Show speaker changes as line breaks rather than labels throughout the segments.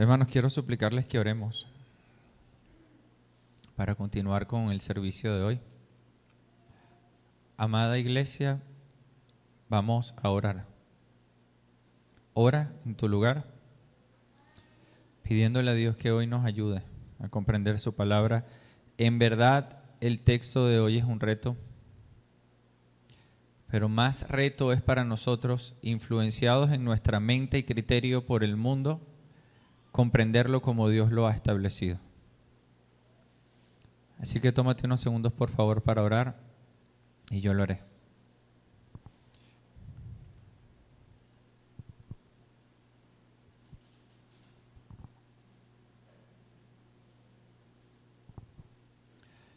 Hermanos, quiero suplicarles que oremos para continuar con el servicio de hoy. Amada iglesia, vamos a orar. Ora en tu lugar, pidiéndole a Dios que hoy nos ayude a comprender su palabra. En verdad, el texto de hoy es un reto, pero más reto es para nosotros, influenciados en nuestra mente y criterio por el mundo, comprenderlo como Dios lo ha establecido. Así que tómate unos segundos, por favor, para orar, y yo lo haré.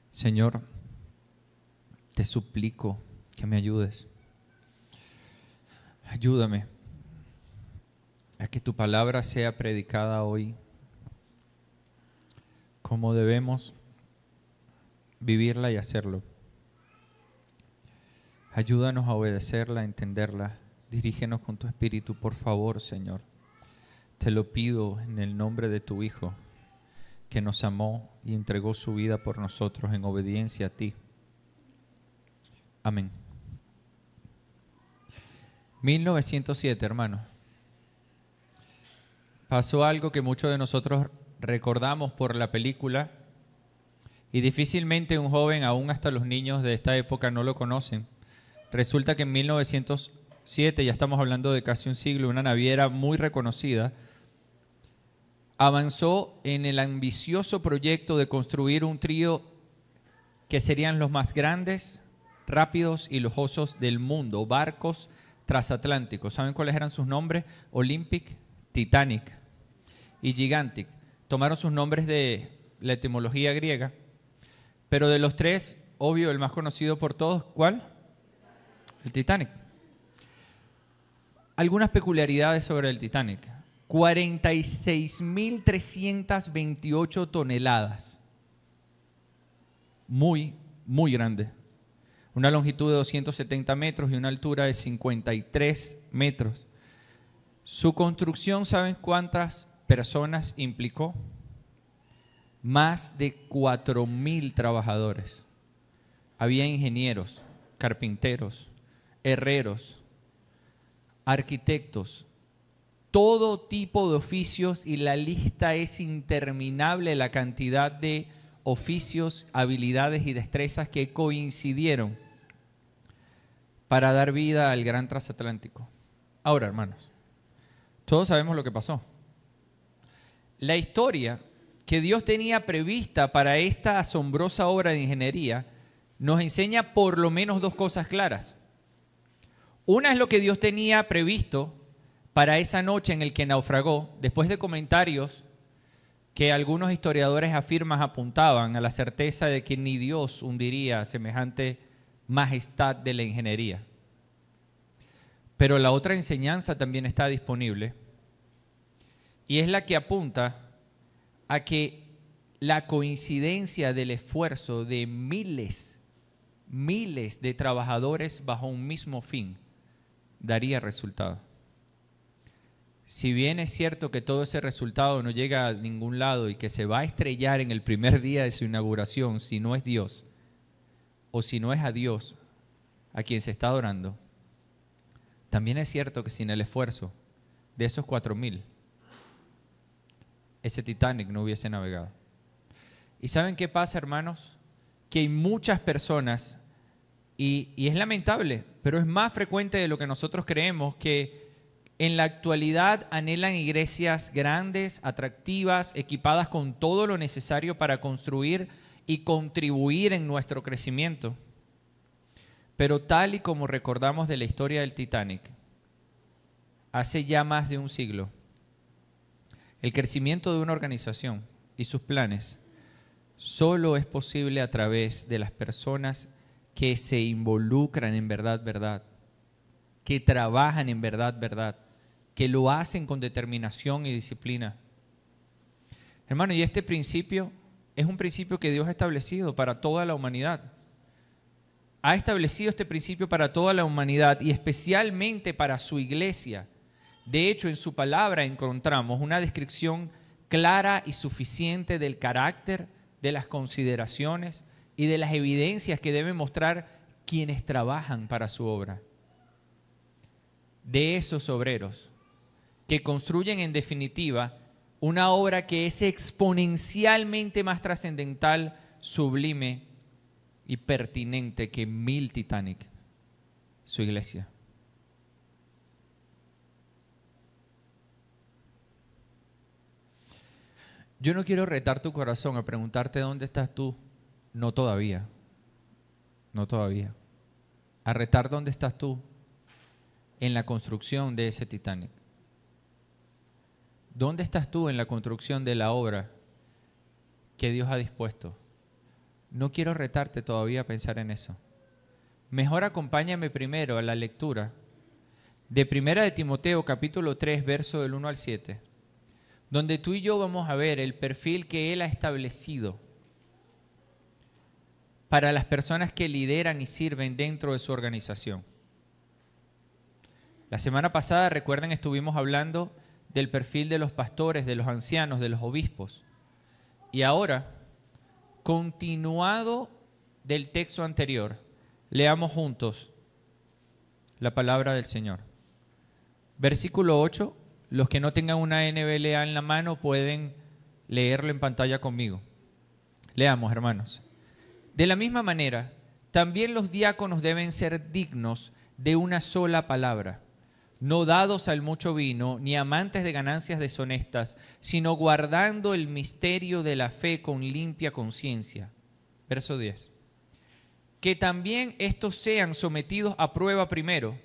Señor, te suplico que me ayudes. Ayúdame a que tu palabra sea predicada hoy como debemos vivirla y hacerlo. Ayúdanos a obedecerla, a entenderla. Dirígenos con tu espíritu, por favor, Señor. Te lo pido en el nombre de tu Hijo, que nos amó y entregó su vida por nosotros en obediencia a ti. Amén. 1907, hermano. Pasó algo que muchos de nosotros recordamos por la película y difícilmente un joven, aún hasta los niños de esta época, no lo conocen. Resulta que en 1907, ya estamos hablando de casi un siglo, una naviera muy reconocida avanzó en el ambicioso proyecto de construir un trío que serían los más grandes, rápidos y lujosos del mundo, barcos transatlánticos. ¿Saben cuáles eran sus nombres? Olympic, Titanic y Gigantic. Tomaron sus nombres de la etimología griega, pero de los tres, obvio, el más conocido por todos, ¿cuál? El Titanic. Algunas peculiaridades sobre el Titanic. 46.328 toneladas. Muy, muy grande. Una longitud de 270 metros y una altura de 53 metros. Su construcción, ¿saben cuántas personas implicó? Más de 4.000 trabajadores. Había ingenieros, carpinteros, herreros, arquitectos, todo tipo de oficios, y la lista es interminable, la cantidad de oficios, habilidades y destrezas que coincidieron para dar vida al gran transatlántico. Ahora, hermanos, todos sabemos lo que pasó. La historia que Dios tenía prevista para esta asombrosa obra de ingeniería nos enseña por lo menos dos cosas claras. Una es lo que Dios tenía previsto para esa noche en el que naufragó, después de comentarios que algunos historiadores afirman apuntaban a la certeza de que ni Dios hundiría semejante majestad de la ingeniería. Pero la otra enseñanza también está disponible, y es la que apunta a que la coincidencia del esfuerzo de miles de trabajadores bajo un mismo fin daría resultado. Si bien es cierto que todo ese resultado no llega a ningún lado y que se va a estrellar en el primer día de su inauguración, si no es Dios o si no es a Dios a quien se está adorando, también es cierto que sin el esfuerzo de esos 4.000, ese Titanic no hubiese navegado. ¿Y saben qué pasa, hermanos? Que hay muchas personas, y es lamentable, pero es más frecuente de lo que nosotros creemos, que en la actualidad anhelan iglesias grandes, atractivas, equipadas con todo lo necesario para construir y contribuir en nuestro crecimiento. Pero tal y como recordamos de la historia del Titanic, hace ya más de un siglo, el crecimiento de una organización y sus planes solo es posible a través de las personas que se involucran en verdad, que trabajan en verdad, que lo hacen con determinación y disciplina. Hermano, y este principio es un principio que Dios ha establecido para toda la humanidad. Ha establecido este principio para toda la humanidad y especialmente para su iglesia. De hecho, en su palabra encontramos una descripción clara y suficiente del carácter, de las consideraciones y de las evidencias que deben mostrar quienes trabajan para su obra. De esos obreros que construyen en definitiva una obra que es exponencialmente más trascendental, sublime y pertinente que 1000 Titanic, su iglesia. Yo no quiero retar tu corazón a preguntarte dónde estás tú. No todavía. No todavía. A retar dónde estás tú en la construcción de ese Titanic. ¿Dónde estás tú en la construcción de la obra que Dios ha dispuesto? No quiero retarte todavía a pensar en eso. Mejor acompáñame primero a la lectura de 1 de Timoteo capítulo 3, verso del 1 al 7, donde tú y yo vamos a ver el perfil que Él ha establecido para las personas que lideran y sirven dentro de su organización. La semana pasada, recuerden, estuvimos hablando del perfil de los pastores, de los ancianos, de los obispos. Y ahora, continuado del texto anterior, leamos juntos la palabra del Señor. Versículo 8, los que no tengan una NBLA en la mano pueden leerlo en pantalla conmigo. Leamos, hermanos. De la misma manera, también los diáconos deben ser dignos de una sola palabra, no dados al mucho vino, ni amantes de ganancias deshonestas, sino guardando el misterio de la fe con limpia conciencia. Verso 10. Que también estos sean sometidos a prueba primero,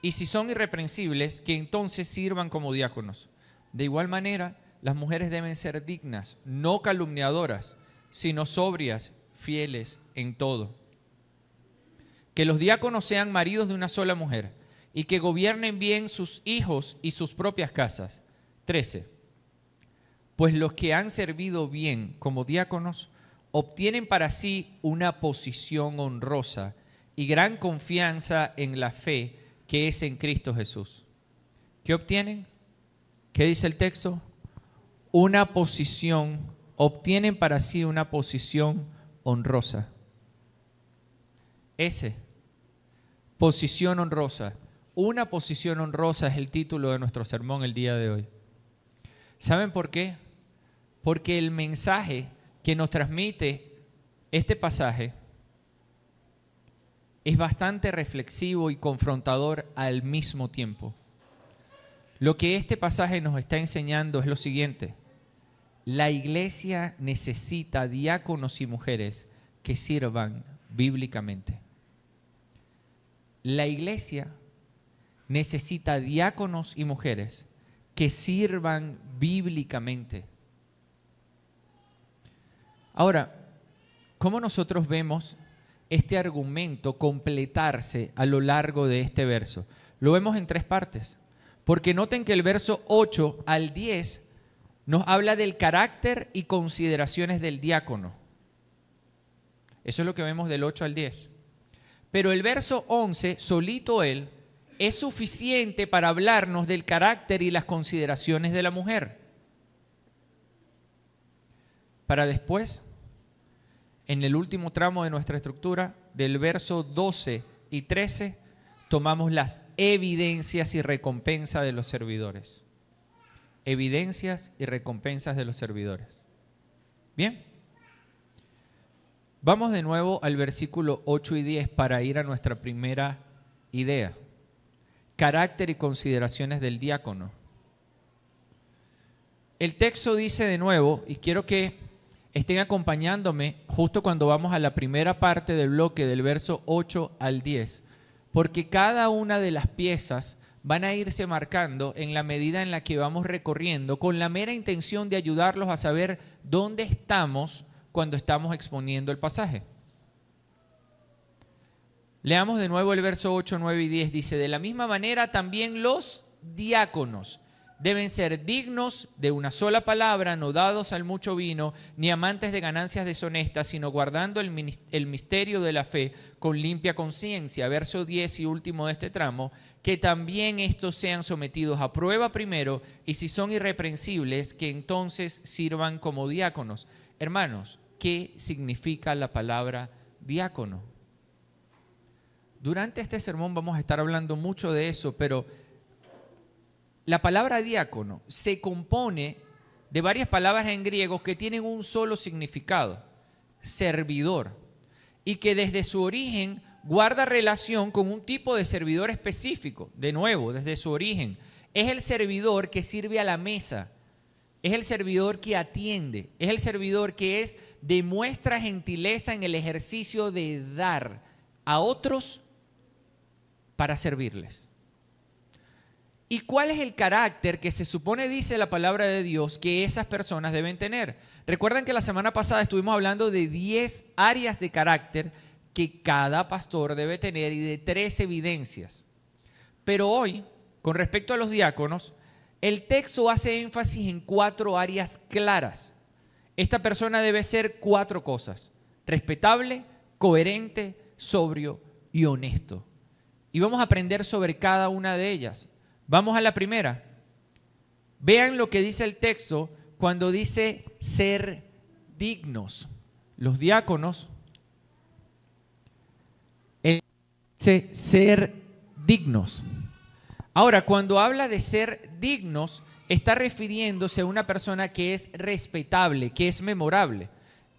y si son irreprensibles, que entonces sirvan como diáconos. De igual manera, las mujeres deben ser dignas, no calumniadoras, sino sobrias, fieles en todo. Que los diáconos sean maridos de una sola mujer, y que gobiernen bien sus hijos y sus propias casas. 13. Pues los que han servido bien como diáconos obtienen para sí una posición honrosa y gran confianza en la fe que es en Cristo Jesús. ¿Qué obtienen? ¿Qué dice el texto? Una posición, obtienen para sí una posición honrosa. Posición honrosa. Una posición honrosa es el título de nuestro sermón el día de hoy. ¿Saben por qué? Porque el mensaje que nos transmite este pasaje es bastante reflexivo y confrontador al mismo tiempo. Lo que este pasaje nos está enseñando es lo siguiente: la iglesia necesita diáconos y mujeres que sirvan bíblicamente. La iglesia necesita diáconos y mujeres que sirvan bíblicamente. Ahora, ¿cómo nosotros vemos este argumento completarse a lo largo de este verso? Lo vemos en 3 partes, porque noten que el verso 8 al 10 nos habla del carácter y consideraciones del diácono. Eso es lo que vemos del 8 al 10. Pero el verso 11, solito él, es suficiente para hablarnos del carácter y las consideraciones de la mujer. Para después, en el último tramo de nuestra estructura, del verso 12 y 13, tomamos las evidencias y recompensa de los servidores. Evidencias y recompensas de los servidores. Bien. Vamos de nuevo al versículo 8 y 10 para ir a nuestra primera idea. Carácter y consideraciones del diácono. El texto dice de nuevo, y quiero que estén acompañándome justo cuando vamos a la primera parte del bloque del verso 8 al 10, porque cada una de las piezas van a irse marcando en la medida en la que vamos recorriendo, con la mera intención de ayudarlos a saber dónde estamos cuando estamos exponiendo el pasaje. Leamos de nuevo el verso 8, 9 y 10. Dice: de la misma manera también los diáconos deben ser dignos de una sola palabra, no dados al mucho vino, ni amantes de ganancias deshonestas, sino guardando el misterio de la fe con limpia conciencia. Verso 10 y último de este tramo, que también estos sean sometidos a prueba primero, y si son irreprensibles, que entonces sirvan como diáconos. Hermanos, ¿qué significa la palabra diácono? Durante este sermón vamos a estar hablando mucho de eso, pero la palabra diácono se compone de varias palabras en griego que tienen un solo significado: servidor, y que desde su origen guarda relación con un tipo de servidor específico. De nuevo, desde su origen, es el servidor que sirve a la mesa, es el servidor que atiende, es el servidor que demuestra gentileza en el ejercicio de dar a otros para servirles. ¿Y cuál es el carácter que se supone, dice la palabra de Dios, que esas personas deben tener? Recuerden que la semana pasada estuvimos hablando de 10 áreas de carácter que cada pastor debe tener y de 3 evidencias. Pero hoy, con respecto a los diáconos, el texto hace énfasis en 4 áreas claras. Esta persona debe ser 4 cosas: respetable, coherente, sobrio y honesto. Y vamos a aprender sobre cada una de ellas. Vamos a la primera. Vean lo que dice el texto cuando dice ser dignos. Los diáconos dice ser dignos. Ahora, cuando habla de ser dignos, está refiriéndose a una persona que es respetable, que es memorable.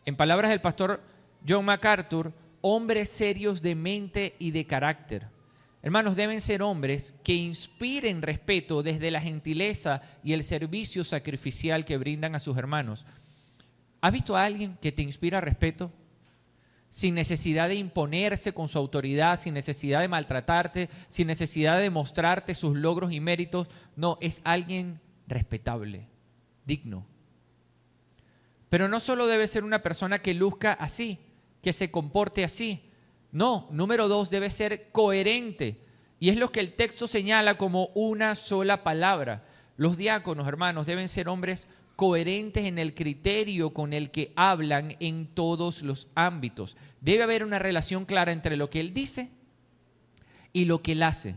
En palabras del pastor John MacArthur, hombres serios de mente y de carácter. Hermanos, deben ser hombres que inspiren respeto desde la gentileza y el servicio sacrificial que brindan a sus hermanos. ¿Has visto a alguien que te inspira respeto? Sin necesidad de imponerse con su autoridad, sin necesidad de maltratarte, sin necesidad de mostrarte sus logros y méritos. No, es alguien respetable, digno. Pero no solo debe ser una persona que luzca así, que se comporte así. No, número 2, debe ser coherente. Y es lo que el texto señala como una sola palabra. Los diáconos, hermanos, deben ser hombres coherentes en el criterio con el que hablan en todos los ámbitos. Debe haber una relación clara entre lo que él dice y lo que él hace.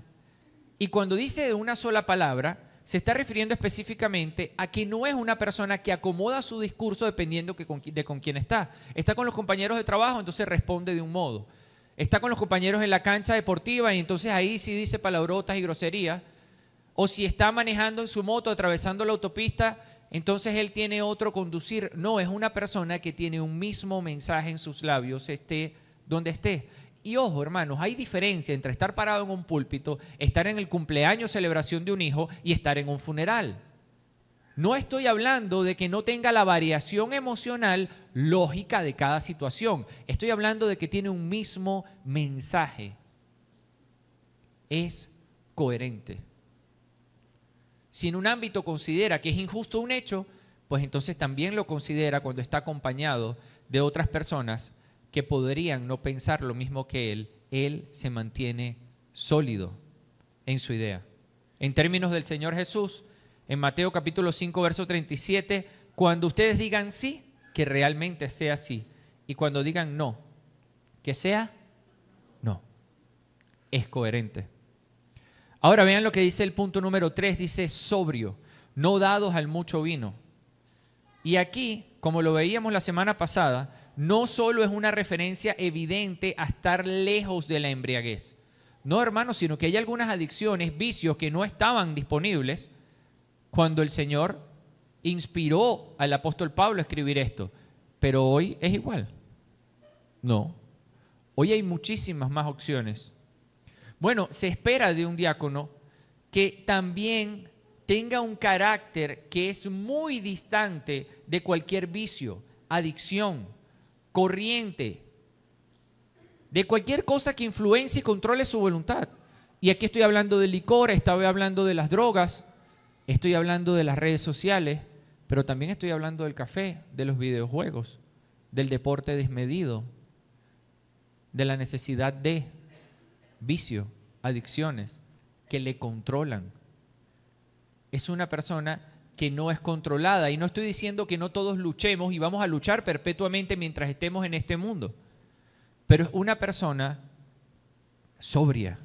Y cuando dice de una sola palabra, se está refiriendo específicamente a que no es una persona que acomoda su discurso dependiendo de con quién está. Está con los compañeros de trabajo, entonces responde de un modo. Está con los compañeros en la cancha deportiva y entonces ahí sí dice palabrotas y groserías. O si está manejando en su moto, atravesando la autopista, entonces él tiene otro conducir. No, es una persona que tiene un mismo mensaje en sus labios, esté donde esté. Y ojo, hermanos, hay diferencia entre estar parado en un púlpito, estar en el cumpleaños, celebración de un hijo y estar en un funeral. No estoy hablando de que no tenga la variación emocional lógica de cada situación. Estoy hablando de que tiene un mismo mensaje. Es coherente. Si en un ámbito considera que es injusto un hecho, pues entonces también lo considera cuando está acompañado de otras personas que podrían no pensar lo mismo que él. Él se mantiene sólido en su idea. En términos del Señor Jesús, en Mateo capítulo 5, verso 37, cuando ustedes digan sí, que realmente sea sí. Y cuando digan no, que sea no. Es coherente. Ahora vean lo que dice el punto número 3, dice sobrio, no dados al mucho vino. Y aquí, como lo veíamos la semana pasada, no solo es una referencia evidente a estar lejos de la embriaguez. No, hermanos, sino que hay algunas adicciones, vicios que no estaban disponibles cuando el Señor inspiró al apóstol Pablo a escribir esto. Pero hoy es igual. No. Hoy hay muchísimas más opciones. Bueno, se espera de un diácono que también tenga un carácter que es muy distante de cualquier vicio, adicción, corriente, de cualquier cosa que influencie y controle su voluntad. Y aquí estoy hablando del licor, estoy hablando de las drogas, estoy hablando de las redes sociales, pero también estoy hablando del café, de los videojuegos, del deporte desmedido, de la necesidad de vicio, adicciones que le controlan. es una persona que no es controlada. Y no estoy diciendo que no todos luchemos y vamos a luchar perpetuamente mientras estemos en este mundo. Pero es una persona sobria.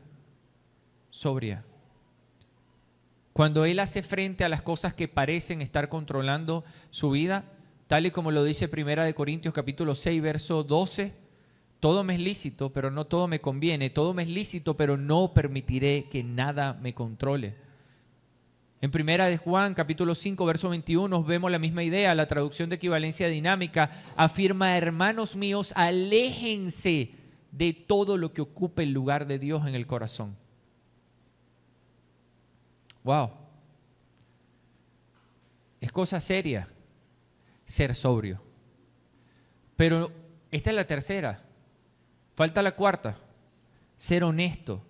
Cuando él hace frente a las cosas que parecen estar controlando su vida, tal y como lo dice 1 Corintios capítulo 6, verso 12, todo me es lícito, pero no todo me conviene. Todo me es lícito, pero no permitiré que nada me controle. En 1 Juan capítulo 5, verso 21, vemos la misma idea. La traducción de equivalencia dinámica afirma: hermanos míos, aléjense de todo lo que ocupe el lugar de Dios en el corazón. Wow. Es cosa seria ser sobrio. Pero esta es la tercera. Falta la cuarta. Ser honesto.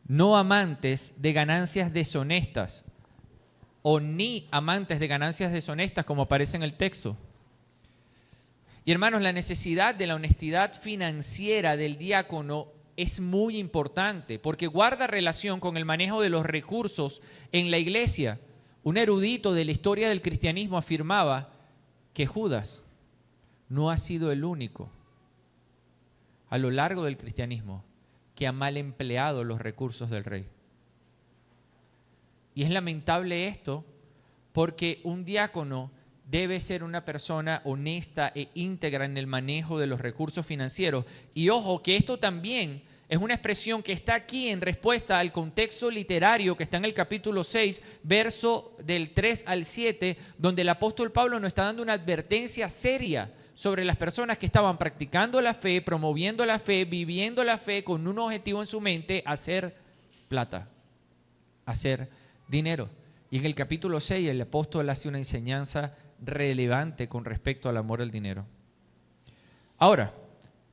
No amantes de ganancias deshonestas o ni amantes de ganancias deshonestas como aparece en el texto. Y hermanos, la necesidad de la honestidad financiera del diácono es muy importante porque guarda relación con el manejo de los recursos en la iglesia. Un erudito de la historia del cristianismo afirmaba que Judas no ha sido el único a lo largo del cristianismo que ha mal empleado los recursos del rey. Y es lamentable esto porque un diácono debe ser una persona honesta e íntegra en el manejo de los recursos financieros. Y ojo, que esto también es una expresión que está aquí en respuesta al contexto literario que está en el capítulo 6, verso del 3 al 7, donde el apóstol Pablo nos está dando una advertencia seria sobre las personas que estaban practicando la fe, promoviendo la fe, viviendo la fe con un objetivo en su mente: hacer plata, hacer dinero. Y en el capítulo 6 el apóstol hace una enseñanza relevante con respecto al amor al dinero. Ahora,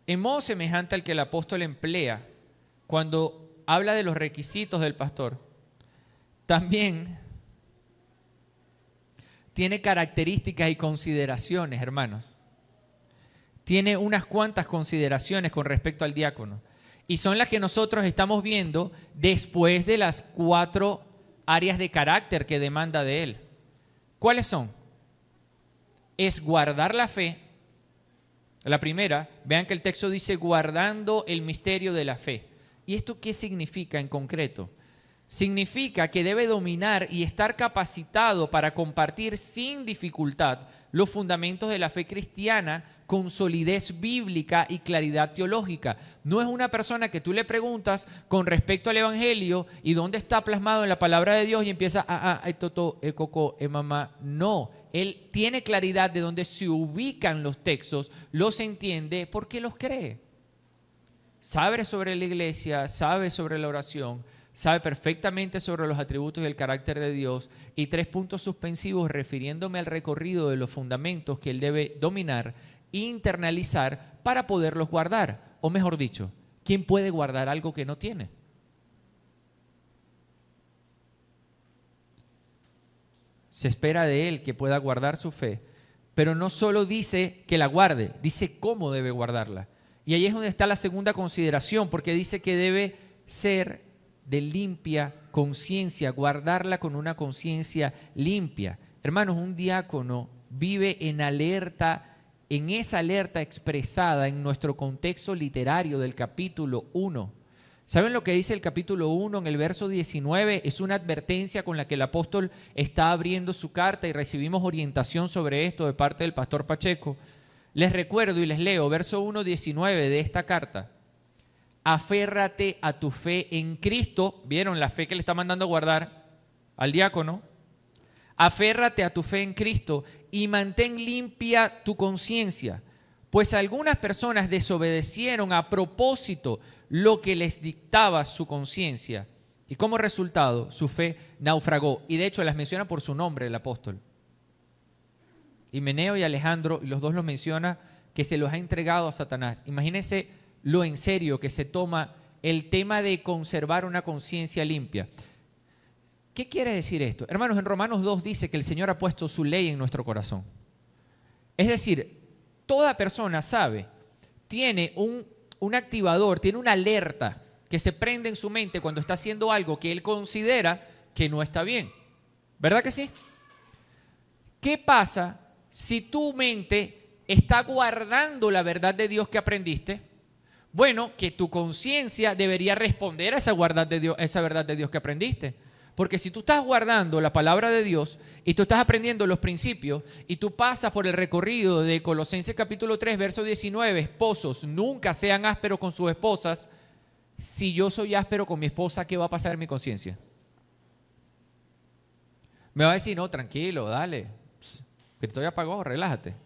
en modo semejante al que el apóstol emplea cuando habla de los requisitos del pastor, también tiene características y consideraciones, hermanos. Tiene unas cuantas consideraciones con respecto al diácono. Y son las que nosotros estamos viendo después de las 4 áreas de carácter que demanda de él. ¿Cuáles son? Es guardar la fe. La primera, vean que el texto dice guardando el misterio de la fe. ¿Y esto qué significa en concreto? Significa que debe dominar y estar capacitado para compartir sin dificultad los fundamentos de la fe cristiana con solidez bíblica y claridad teológica. No es una persona que tú le preguntas con respecto al evangelio y dónde está plasmado en la palabra de Dios y empieza mamá. No, él tiene claridad de dónde se ubican los textos, los entiende porque los cree. Sabe sobre la iglesia, sabe sobre la oración, sabe perfectamente sobre los atributos y el carácter de Dios. Y 3 puntos suspensivos refiriéndome al recorrido de los fundamentos que él debe dominar, internalizar para poderlos guardar. O mejor dicho, ¿quién puede guardar algo que no tiene? Se espera de él que pueda guardar su fe, pero no solo dice que la guarde, dice cómo debe guardarla. Y ahí es donde está la segunda consideración, porque dice que debe ser de limpia conciencia, guardarla con una conciencia limpia. Hermanos, un diácono vive en alerta, en esa alerta expresada en nuestro contexto literario del capítulo 1. ¿Saben lo que dice el capítulo 1 en el verso 19? Es una advertencia con la que el apóstol está abriendo su carta y recibimos orientación sobre esto de parte del pastor Pacheco. Les recuerdo y les leo verso 1:19 de esta carta. Aférrate a tu fe en Cristo. ¿Vieron la fe que le está mandando a guardar al diácono? Aférrate a tu fe en Cristo y mantén limpia tu conciencia, pues algunas personas desobedecieron a propósito lo que les dictaba su conciencia y como resultado su fe naufragó. Y de hecho las menciona por su nombre el apóstol. Himeneo y Alejandro, los dos los menciona, que se los ha entregado a Satanás. Imagínense lo en serio que se toma el tema de conservar una conciencia limpia. ¿Qué quiere decir esto? Hermanos, en Romanos 2 dice que el Señor ha puesto su ley en nuestro corazón. Es decir, toda persona sabe, tiene un activador, tiene una alerta que se prende en su mente cuando está haciendo algo que él considera que no está bien. ¿Verdad que sí? ¿Qué pasa si tu mente está guardando la verdad de Dios que aprendiste? Bueno, que tu conciencia debería responder a esa verdad de Dios que aprendiste. Porque si tú estás guardando la palabra de Dios y tú estás aprendiendo los principios y tú pasas por el recorrido de Colosenses capítulo 3, verso 19, esposos, nunca sean ásperos con sus esposas. Si yo soy áspero con mi esposa, ¿qué va a pasar en mi conciencia? Me va a decir, no, tranquilo, dale, que estoy apagado, relájate.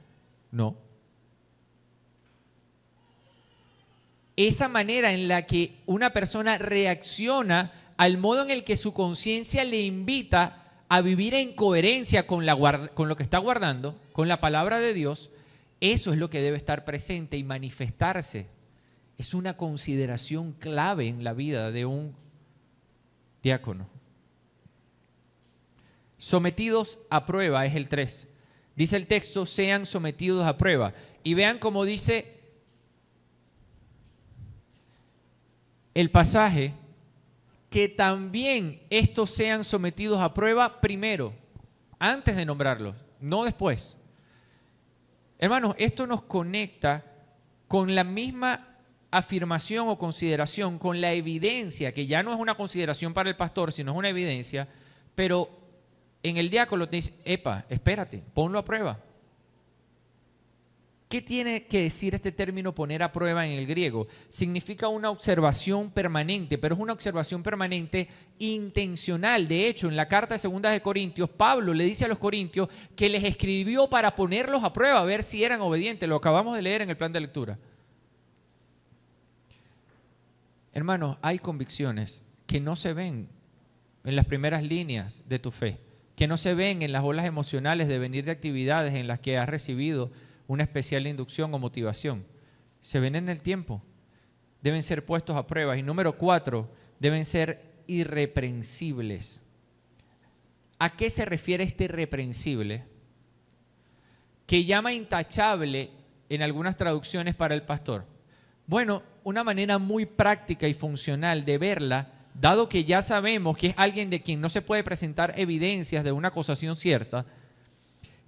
No. Esa manera en la que una persona reacciona al modo en el que su conciencia le invita a vivir en coherencia con lo que está guardando, con la palabra de Dios, eso es lo que debe estar presente y manifestarse. Es una consideración clave en la vida de un diácono. Sometidos a prueba es el 3. Dice el texto, sean sometidos a prueba. Y vean cómo dice el pasaje, que también estos sean sometidos a prueba primero, antes de nombrarlos, no después. Hermanos, esto nos conecta con la misma afirmación o consideración, con la evidencia, que ya no es una consideración para el pastor, sino es una evidencia, pero en el diácono te dice, epa, espérate, ponlo a prueba. ¿Qué tiene que decir este término poner a prueba en el griego? Significa una observación permanente, pero es una observación permanente intencional. De hecho, en la carta de 2 de Corintios, Pablo le dice a los corintios que les escribió para ponerlos a prueba, a ver si eran obedientes. Lo acabamos de leer en el plan de lectura. Hermanos, hay convicciones que no se ven en las primeras líneas de tu fe, que no se ven en las olas emocionales de venir de actividades en las que has recibido una especial inducción o motivación. Se ven en el tiempo. Deben ser puestos a prueba. Y número 4, deben ser irreprensibles. ¿A qué se refiere este irreprensible? Que llama intachable en algunas traducciones para el pastor. Bueno, una manera muy práctica y funcional de verla, dado que ya sabemos que es alguien de quien no se puede presentar evidencias de una acusación cierta,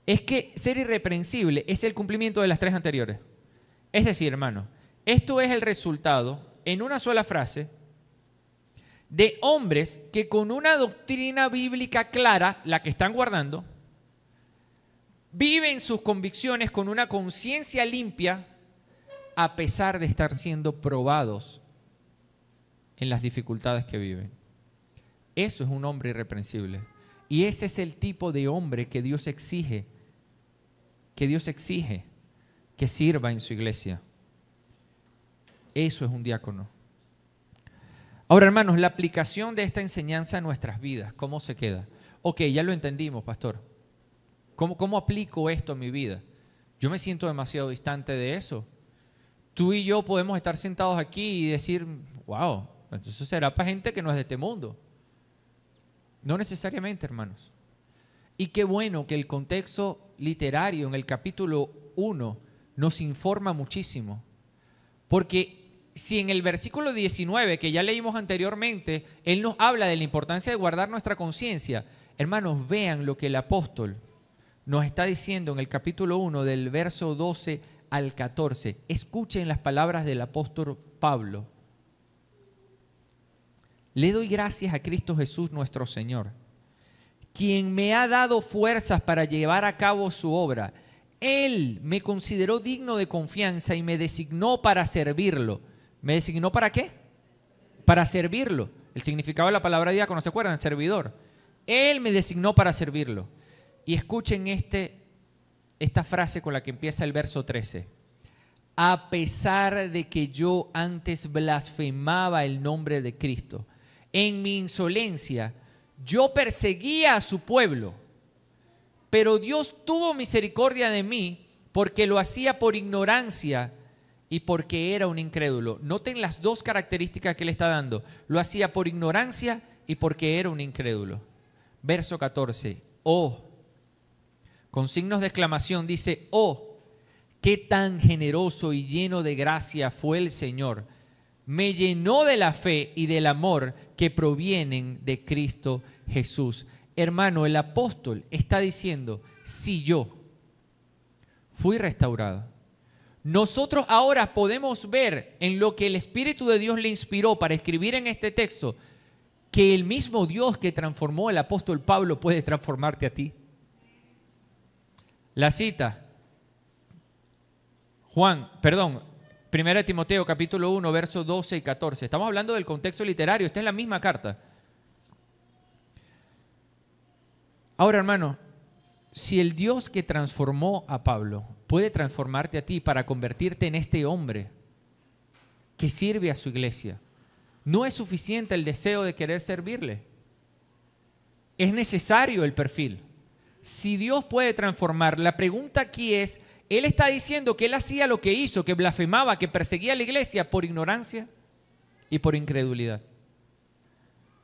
es que ser irreprensible es el cumplimiento de las 3 anteriores. Es decir, hermano, esto es el resultado, en una sola frase, de hombres que con una doctrina bíblica clara, la que están guardando, viven sus convicciones con una conciencia limpia, a pesar de estar siendo probados en las dificultades que viven. Eso es un hombre irreprensible. Y ese es el tipo de hombre que Dios exige que sirva en su iglesia. Eso es un diácono. Ahora, hermanos, la aplicación de esta enseñanza a nuestras vidas, ¿cómo se queda? Ok, ya lo entendimos, pastor. ¿Cómo aplico esto a mi vida? Yo me siento demasiado distante de eso. Tú y yo podemos estar sentados aquí y decir, wow, entonces será para gente que no es de este mundo. No necesariamente, hermanos. Y qué bueno que el contexto literario en el capítulo 1 nos informa muchísimo. Porque si en el versículo 19, que ya leímos anteriormente, él nos habla de la importancia de guardar nuestra conciencia, hermanos, vean lo que el apóstol nos está diciendo en el capítulo 1 del verso 12 al 14. Escuchen las palabras del apóstol Pablo. Le doy gracias a Cristo Jesús nuestro Señor, quien me ha dado fuerzas para llevar a cabo su obra. Él me consideró digno de confianza y me designó para servirlo. ¿Me designó para qué? Para servirlo. El significado de la palabra diácono, ¿se acuerdan? Servidor. Él me designó para servirlo. Y escuchen esta frase con la que empieza el verso 13. A pesar de que yo antes blasfemaba el nombre de Cristo, en mi insolencia yo perseguía a su pueblo, pero Dios tuvo misericordia de mí porque lo hacía por ignorancia y porque era un incrédulo. Noten las dos características que le está dando. Lo hacía por ignorancia y porque era un incrédulo. Verso 14. Oh, con signos de exclamación dice, oh, qué tan generoso y lleno de gracia fue el Señor. Me llenó de la fe y del amor que provienen de Cristo Jesús. Hermano, el apóstol está diciendo, si yo fui restaurado, nosotros ahora podemos ver en lo que el Espíritu de Dios le inspiró para escribir en este texto, que el mismo Dios que transformó al apóstol Pablo puede transformarte a ti. La cita, 1 Timoteo capítulo 1, versos 12 y 14. Estamos hablando del contexto literario, esta es la misma carta. Ahora, hermano, si el Dios que transformó a Pablo puede transformarte a ti para convertirte en este hombre que sirve a su iglesia, no es suficiente el deseo de querer servirle. Es necesario el perfil. Si Dios puede transformar, la pregunta aquí es, Él está diciendo que Él hacía lo que hizo, que blasfemaba, que perseguía a la iglesia por ignorancia y por incredulidad.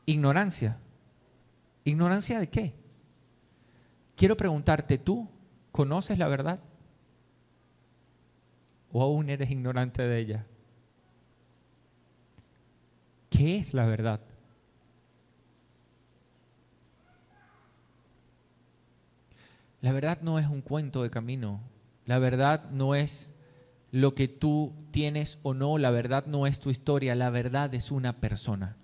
Ignorancia. ¿Ignorancia de qué? Quiero preguntarte, ¿tú conoces la verdad? ¿O aún eres ignorante de ella? ¿Qué es la verdad? La verdad no es un cuento de camino. La verdad no es lo que tú tienes o no. La verdad no es tu historia. La verdad es una persona.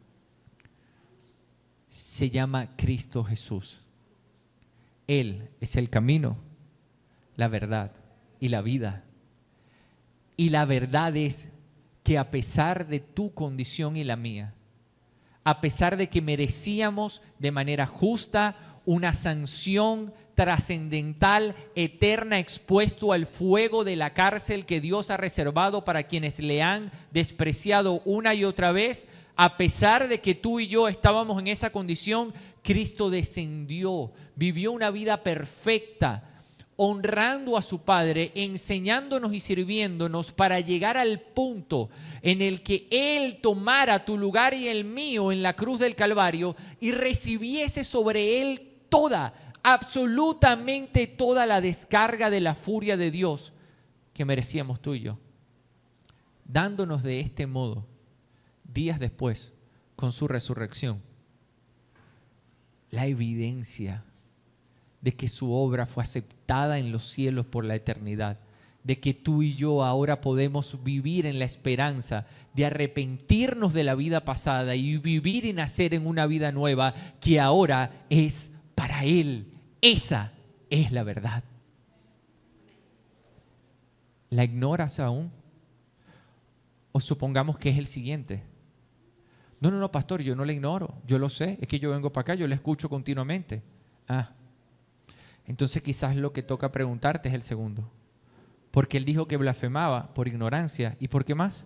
Se llama Cristo Jesús. Él es el camino, la verdad y la vida. Y la verdad es que a pesar de tu condición y la mía, a pesar de que merecíamos de manera justa una sanción trascendental, eterna, expuesto al fuego de la cárcel que Dios ha reservado para quienes le han despreciado una y otra vez, a pesar de que tú y yo estábamos en esa condición, Cristo descendió, vivió una vida perfecta, honrando a su Padre, enseñándonos y sirviéndonos para llegar al punto en el que Él tomara tu lugar y el mío en la cruz del Calvario y recibiese sobre Él absolutamente toda la descarga de la furia de Dios que merecíamos tú y yo, dándonos de este modo, días después, con su resurrección, la evidencia de que su obra fue aceptada en los cielos por la eternidad, de que tú y yo ahora podemos vivir en la esperanza de arrepentirnos de la vida pasada y vivir y nacer en una vida nueva que ahora es para Él. Esa es la verdad. ¿La ignoras aún? O supongamos que es el siguiente. No, pastor, yo no la ignoro, yo lo sé, es que yo vengo para acá, yo la escucho continuamente. Entonces quizás lo que toca preguntarte es el segundo. Porque Él dijo que blasfemaba por ignorancia. ¿Y por qué más?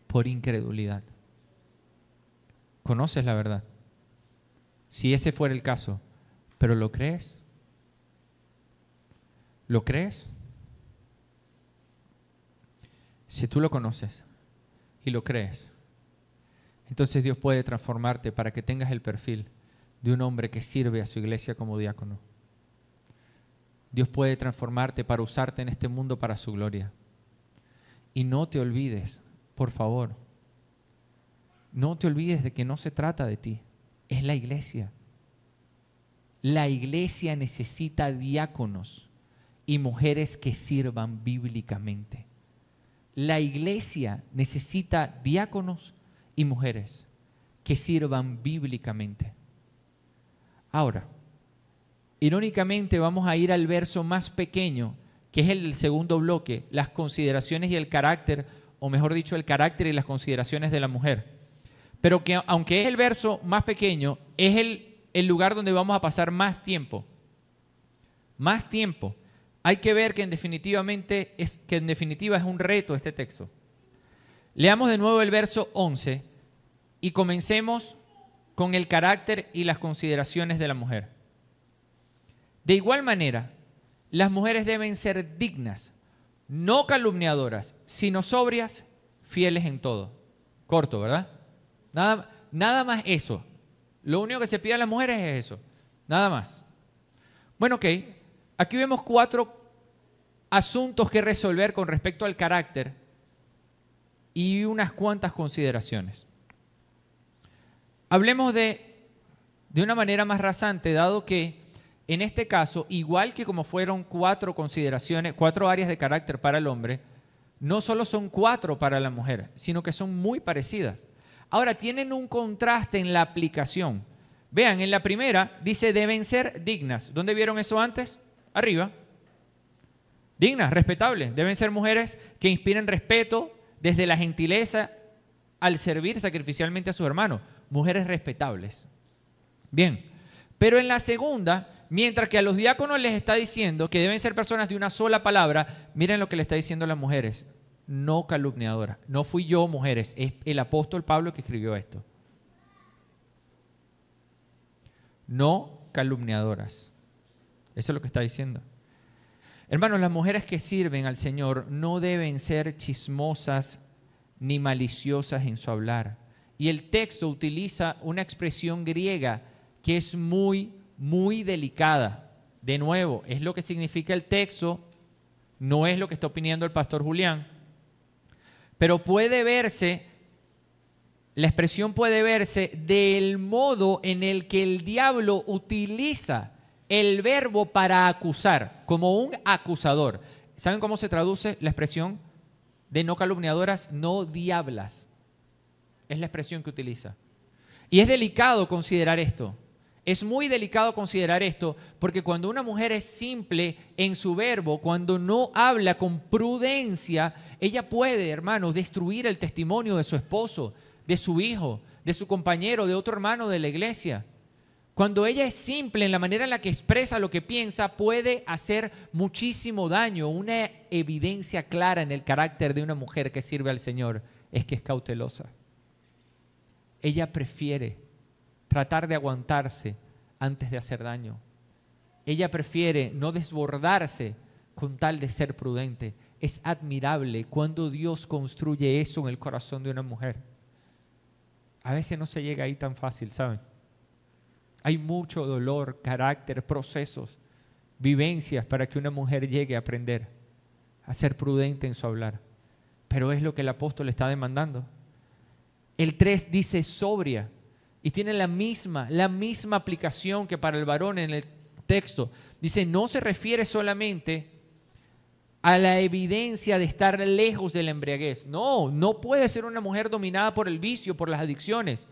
Por incredulidad. ¿Conoces la verdad? Si ese fuera el caso, ¿pero lo crees? ¿Lo crees? Si tú lo conoces y lo crees, entonces Dios puede transformarte para que tengas el perfil de un hombre que sirve a su iglesia como diácono. Dios puede transformarte para usarte en este mundo para su gloria. Y no te olvides, por favor, no te olvides de que no se trata de ti, es la iglesia. La iglesia necesita diáconos y mujeres que sirvan bíblicamente. La iglesia necesita diáconos y mujeres que sirvan bíblicamente. Ahora, irónicamente vamos a ir al verso más pequeño, que es el del segundo bloque, las consideraciones y el carácter, o mejor dicho, el carácter y las consideraciones de la mujer. Pero que aunque es el verso más pequeño, es el lugar donde vamos a pasar más tiempo. Más tiempo. Hay que ver que en definitiva es un reto este texto. Leamos de nuevo el verso 11 y comencemos con el carácter y las consideraciones de la mujer. De igual manera, las mujeres deben ser dignas, no calumniadoras, sino sobrias, fieles en todo. Corto, ¿verdad? Nada más eso. Lo único que se pide a las mujeres es eso. Nada más. Bueno, ok. Aquí vemos 4 asuntos que resolver con respecto al carácter y unas cuantas consideraciones. Hablemos de de una manera más rasante, dado que en este caso, igual que como fueron 4 consideraciones, 4 áreas de carácter para el hombre, no solo son 4 para la mujer, sino que son muy parecidas. Ahora, tienen un contraste en la aplicación. Vean, en la primera dice deben ser dignas. ¿Dónde vieron eso antes? Arriba. Dignas, respetables. Deben ser mujeres que inspiren respeto desde la gentileza al servir sacrificialmente a sus hermanos. Mujeres respetables. Bien, pero en la segunda, mientras que a los diáconos les está diciendo que deben ser personas de una sola palabra, miren lo que le está diciendo a las mujeres. No calumniadoras. No fui yo, mujeres. Es el apóstol Pablo que escribió esto. No calumniadoras. Eso es lo que está diciendo. Hermanos, las mujeres que sirven al Señor no deben ser chismosas ni maliciosas en su hablar. Y el texto utiliza una expresión griega que es muy delicada. De nuevo, es lo que significa el texto, no es lo que está opinando el pastor Julián. Pero puede verse, la expresión puede verse del modo en el que el diablo utiliza el verbo para acusar, como un acusador. ¿Saben cómo se traduce la expresión de no calumniadoras? No diablas. Es la expresión que utiliza. Y es delicado considerar esto. Es muy delicado considerar esto porque cuando una mujer es simple en su verbo, cuando no habla con prudencia, ella puede, hermanos, destruir el testimonio de su esposo, de su hijo, de su compañero, de otro hermano de la iglesia. Cuando ella es simple en la manera en la que expresa lo que piensa, puede hacer muchísimo daño. Una evidencia clara en el carácter de una mujer que sirve al Señor es que es cautelosa. Ella prefiere tratar de aguantarse antes de hacer daño. Ella prefiere no desbordarse con tal de ser prudente. Es admirable cuando Dios construye eso en el corazón de una mujer. A veces no se llega ahí tan fácil, ¿saben? Hay mucho dolor, carácter, procesos, vivencias para que una mujer llegue a aprender a ser prudente en su hablar. Pero es lo que el apóstol está demandando. El 3 dice sobria y tiene la misma aplicación que para el varón en el texto. Dice, no se refiere solamente a la evidencia de estar lejos de la embriaguez. No puede ser una mujer dominada por el vicio, por las adicciones.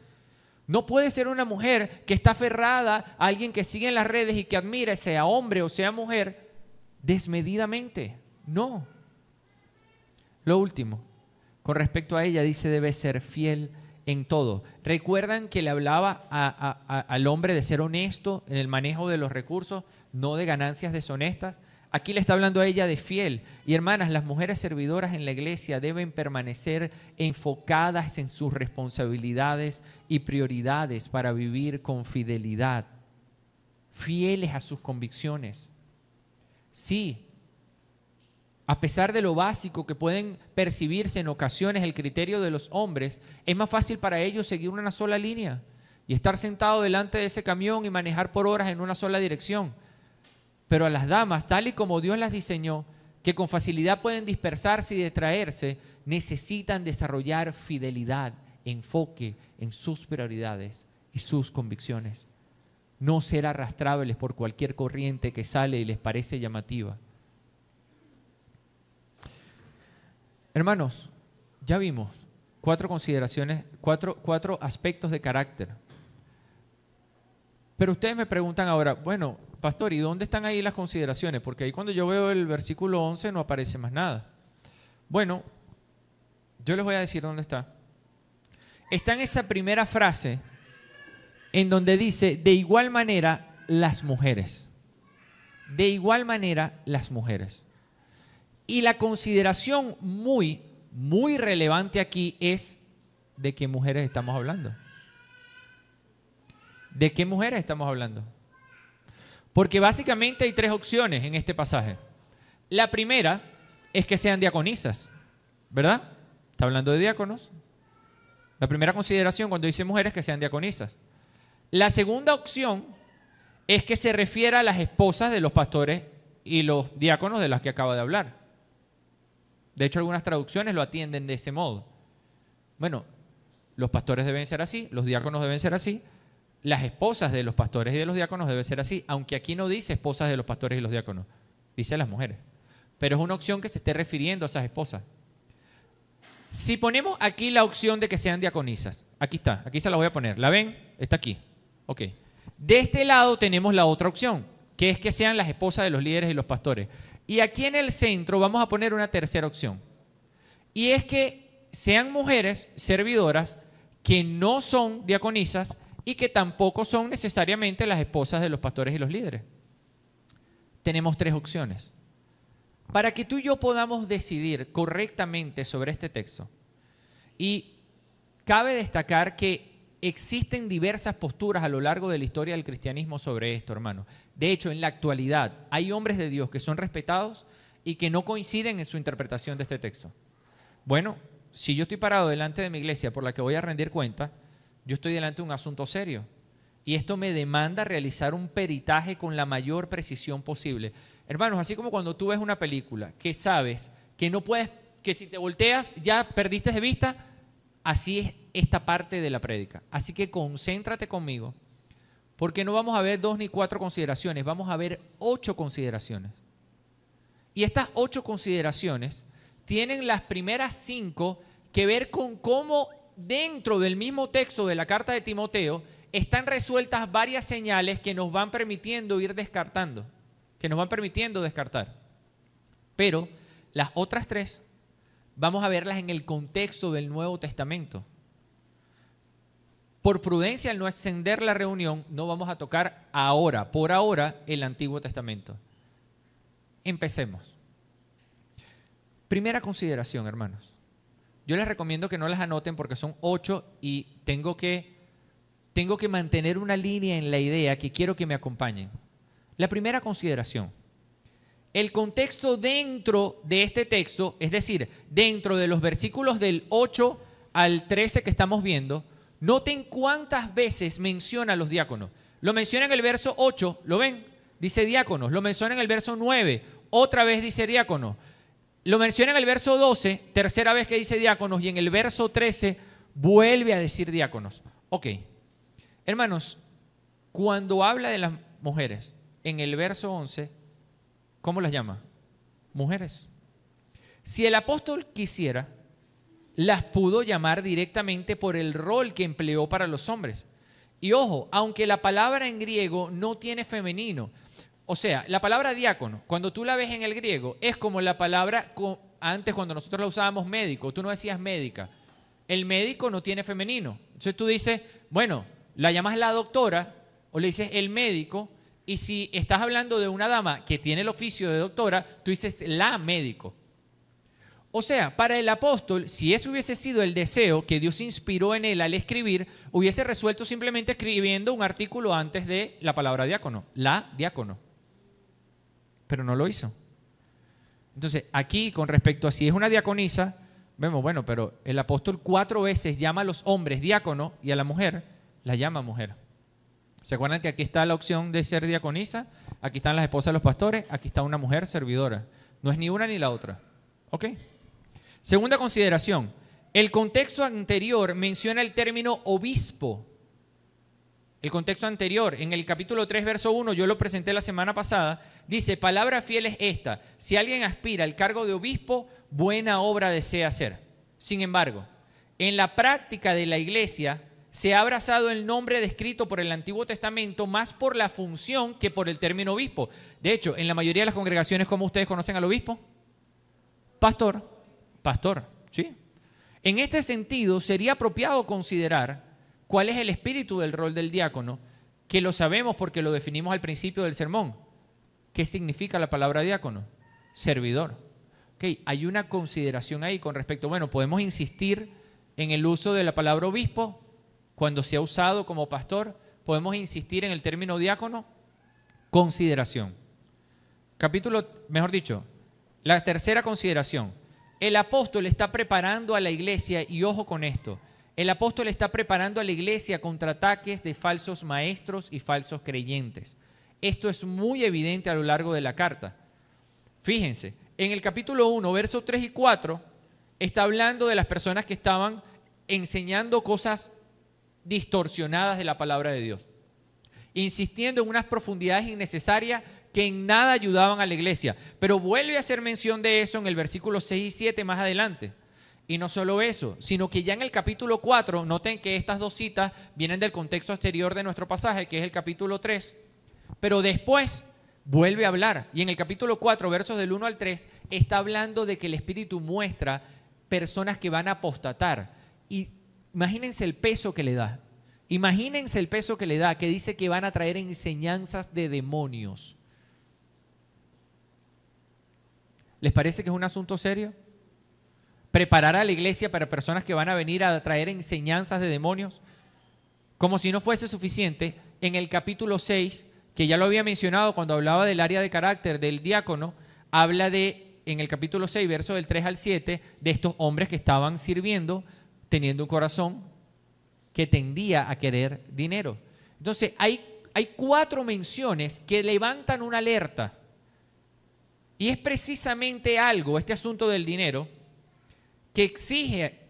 No puede ser una mujer que está aferrada a alguien que sigue en las redes y que admira, sea hombre o sea mujer, desmedidamente. No. Lo último, con respecto a ella, dice debe ser fiel en todo. ¿Recuerdan que le hablaba al hombre de ser honesto en el manejo de los recursos, no de ganancias deshonestas? Aquí le está hablando a ella de fiel. Y hermanas, las mujeres servidoras en la iglesia deben permanecer enfocadas en sus responsabilidades y prioridades para vivir con fidelidad, fieles a sus convicciones. Sí, a pesar de lo básico que pueden percibirse en ocasiones el criterio de los hombres, es más fácil para ellos seguir una sola línea y estar sentado delante de ese camión y manejar por horas en una sola dirección. Pero a las damas, tal y como Dios las diseñó, que con facilidad pueden dispersarse y distraerse, necesitan desarrollar fidelidad, enfoque en sus prioridades y sus convicciones. No ser arrastrables por cualquier corriente que sale y les parece llamativa. Hermanos, ya vimos 4 consideraciones, 4 aspectos de carácter. Pero ustedes me preguntan ahora, bueno, pastor, ¿y dónde están ahí las consideraciones? Porque ahí cuando yo veo el versículo 11 no aparece más nada. Bueno, yo les voy a decir dónde está. Está en esa primera frase en donde dice, de igual manera las mujeres. De igual manera las mujeres. Y la consideración muy relevante aquí es de qué mujeres estamos hablando. ¿De qué mujeres estamos hablando? Porque básicamente hay 3 opciones en este pasaje. La primera es que sean diaconisas, ¿verdad? Está hablando de diáconos. La primera consideración cuando dice mujeres que sean diaconisas. La segunda opción es que se refiera a las esposas de los pastores y los diáconos de las que acaba de hablar. De hecho, algunas traducciones lo atienden de ese modo. Bueno, los pastores deben ser así, los diáconos deben ser así, las esposas de los pastores y de los diáconos debe ser así, aunque aquí no dice esposas de los pastores y los diáconos, dice las mujeres. Pero es una opción que se esté refiriendo a esas esposas. Si ponemos aquí la opción de que sean diaconisas, aquí está, aquí se la voy a poner, ¿la ven? Está aquí. Ok. De este lado tenemos la otra opción, que es que sean las esposas de los líderes y los pastores. Y aquí en el centro vamos a poner una tercera opción. Y es que sean mujeres servidoras que no son diaconisas y que tampoco son necesariamente las esposas de los pastores y los líderes. Tenemos tres opciones. Para que tú y yo podamos decidir correctamente sobre este texto, y cabe destacar que existen diversas posturas a lo largo de la historia del cristianismo sobre esto, hermano. De hecho, en la actualidad hay hombres de Dios que son respetados y que no coinciden en su interpretación de este texto. Bueno, si yo estoy parado delante de mi iglesia por la que voy a rendir cuenta, yo estoy delante de un asunto serio. Y esto me demanda realizar un peritaje con la mayor precisión posible. Hermanos, así como cuando tú ves una película que sabes que no puedes, que si te volteas ya perdiste de vista, así es esta parte de la prédica. Así que concéntrate conmigo, porque no vamos a ver 2 ni 4 consideraciones, vamos a ver 8 consideraciones. Y estas 8 consideraciones tienen las primeras 5 que ver con cómo dentro del mismo texto de la carta de Timoteo están resueltas varias señales que nos van permitiendo ir descartando, que nos van permitiendo descartar. Pero las otras 3 vamos a verlas en el contexto del Nuevo Testamento. Por prudencia, al no extender la reunión, no vamos a tocar ahora, por ahora, el Antiguo Testamento. Empecemos. Primera consideración, hermanos. Yo les recomiendo que no las anoten porque son 8 y tengo que mantener una línea en la idea que quiero que me acompañen. La primera consideración. El contexto dentro de este texto, es decir, dentro de los versículos del 8 al 13 que estamos viendo, noten cuántas veces menciona a los diáconos. Lo menciona en el verso 8, ¿lo ven? Dice diáconos. Lo menciona en el verso 9, otra vez dice diáconos. Lo menciona en el verso 12, tercera vez que dice diáconos, y en el verso 13 vuelve a decir diáconos. Ok. Hermanos, cuando habla de las mujeres, en el verso 11, ¿cómo las llama? Mujeres. Si el apóstol quisiera, las pudo llamar directamente por el rol que empleó para los hombres. Y ojo, aunque la palabra en griego no tiene femenino, o sea, la palabra diácono, cuando tú la ves en el griego, es como la palabra, antes cuando nosotros la usábamos médico, tú no decías médica. El médico no tiene femenino. Entonces tú dices, bueno, la llamas la doctora o le dices el médico, y si estás hablando de una dama que tiene el oficio de doctora, tú dices la médico. O sea, para el apóstol, si ese hubiese sido el deseo que Dios inspiró en él al escribir, hubiese resuelto simplemente escribiendo un artículo antes de la palabra diácono, la diácono. Pero no lo hizo. Entonces, aquí con respecto a si es una diaconisa, vemos, bueno, pero el apóstol 4 veces llama a los hombres diácono y a la mujer la llama mujer. ¿Se acuerdan que aquí está la opción de ser diaconisa? Aquí están las esposas de los pastores, aquí está una mujer servidora. No es ni una ni la otra. ¿Ok? Segunda consideración. El contexto anterior menciona el término obispo. El contexto anterior, en el capítulo 3, verso 1, yo lo presenté la semana pasada, dice, palabra fiel es esta, si alguien aspira al cargo de obispo, buena obra desea hacer. Sin embargo, en la práctica de la iglesia se ha abrazado el nombre descrito por el Antiguo Testamento más por la función que por el término obispo. De hecho, en la mayoría de las congregaciones, ¿cómo ustedes conocen al obispo? Pastor, ¿sí? En este sentido, sería apropiado considerar cuál es el espíritu del rol del diácono, que lo sabemos porque lo definimos al principio del sermón. ¿Qué significa la palabra diácono? Servidor. Okay, hay una consideración ahí con respecto, bueno, podemos insistir en el uso de la palabra obispo cuando se ha usado como pastor, podemos insistir en el término diácono. Consideración. La tercera consideración. El apóstol está preparando a la iglesia, y ojo con esto, el apóstol está preparando a la iglesia contra ataques de falsos maestros y falsos creyentes. Esto es muy evidente a lo largo de la carta. Fíjense, en el capítulo 1, versos 3 y 4, está hablando de las personas que estaban enseñando cosas distorsionadas de la palabra de Dios. insistiendo en unas profundidades innecesarias que en nada ayudaban a la iglesia. Pero vuelve a hacer mención de eso en el versículo 6 y 7 más adelante. Y no solo eso, sino que ya en el capítulo 4, noten que estas dos citas vienen del contexto exterior de nuestro pasaje, que es el capítulo 3, pero después vuelve a hablar. Y en el capítulo 4, versos del 1 al 3, está hablando de que el Espíritu muestra personas que van a apostatar. Y imagínense el peso que le da. Imagínense el peso que le da, que dice que van a traer enseñanzas de demonios. ¿Les parece que es un asunto serio? Preparar a la iglesia para personas que van a venir a traer enseñanzas de demonios. Como si no fuese suficiente, en el capítulo 6, que ya lo había mencionado cuando hablaba del área de carácter del diácono, habla en el capítulo 6, versos del 3 al 7, de estos hombres que estaban sirviendo, teniendo un corazón que tendía a querer dinero. Entonces, hay 4 menciones que levantan una alerta. Y es precisamente algo, este asunto del dinero, que exige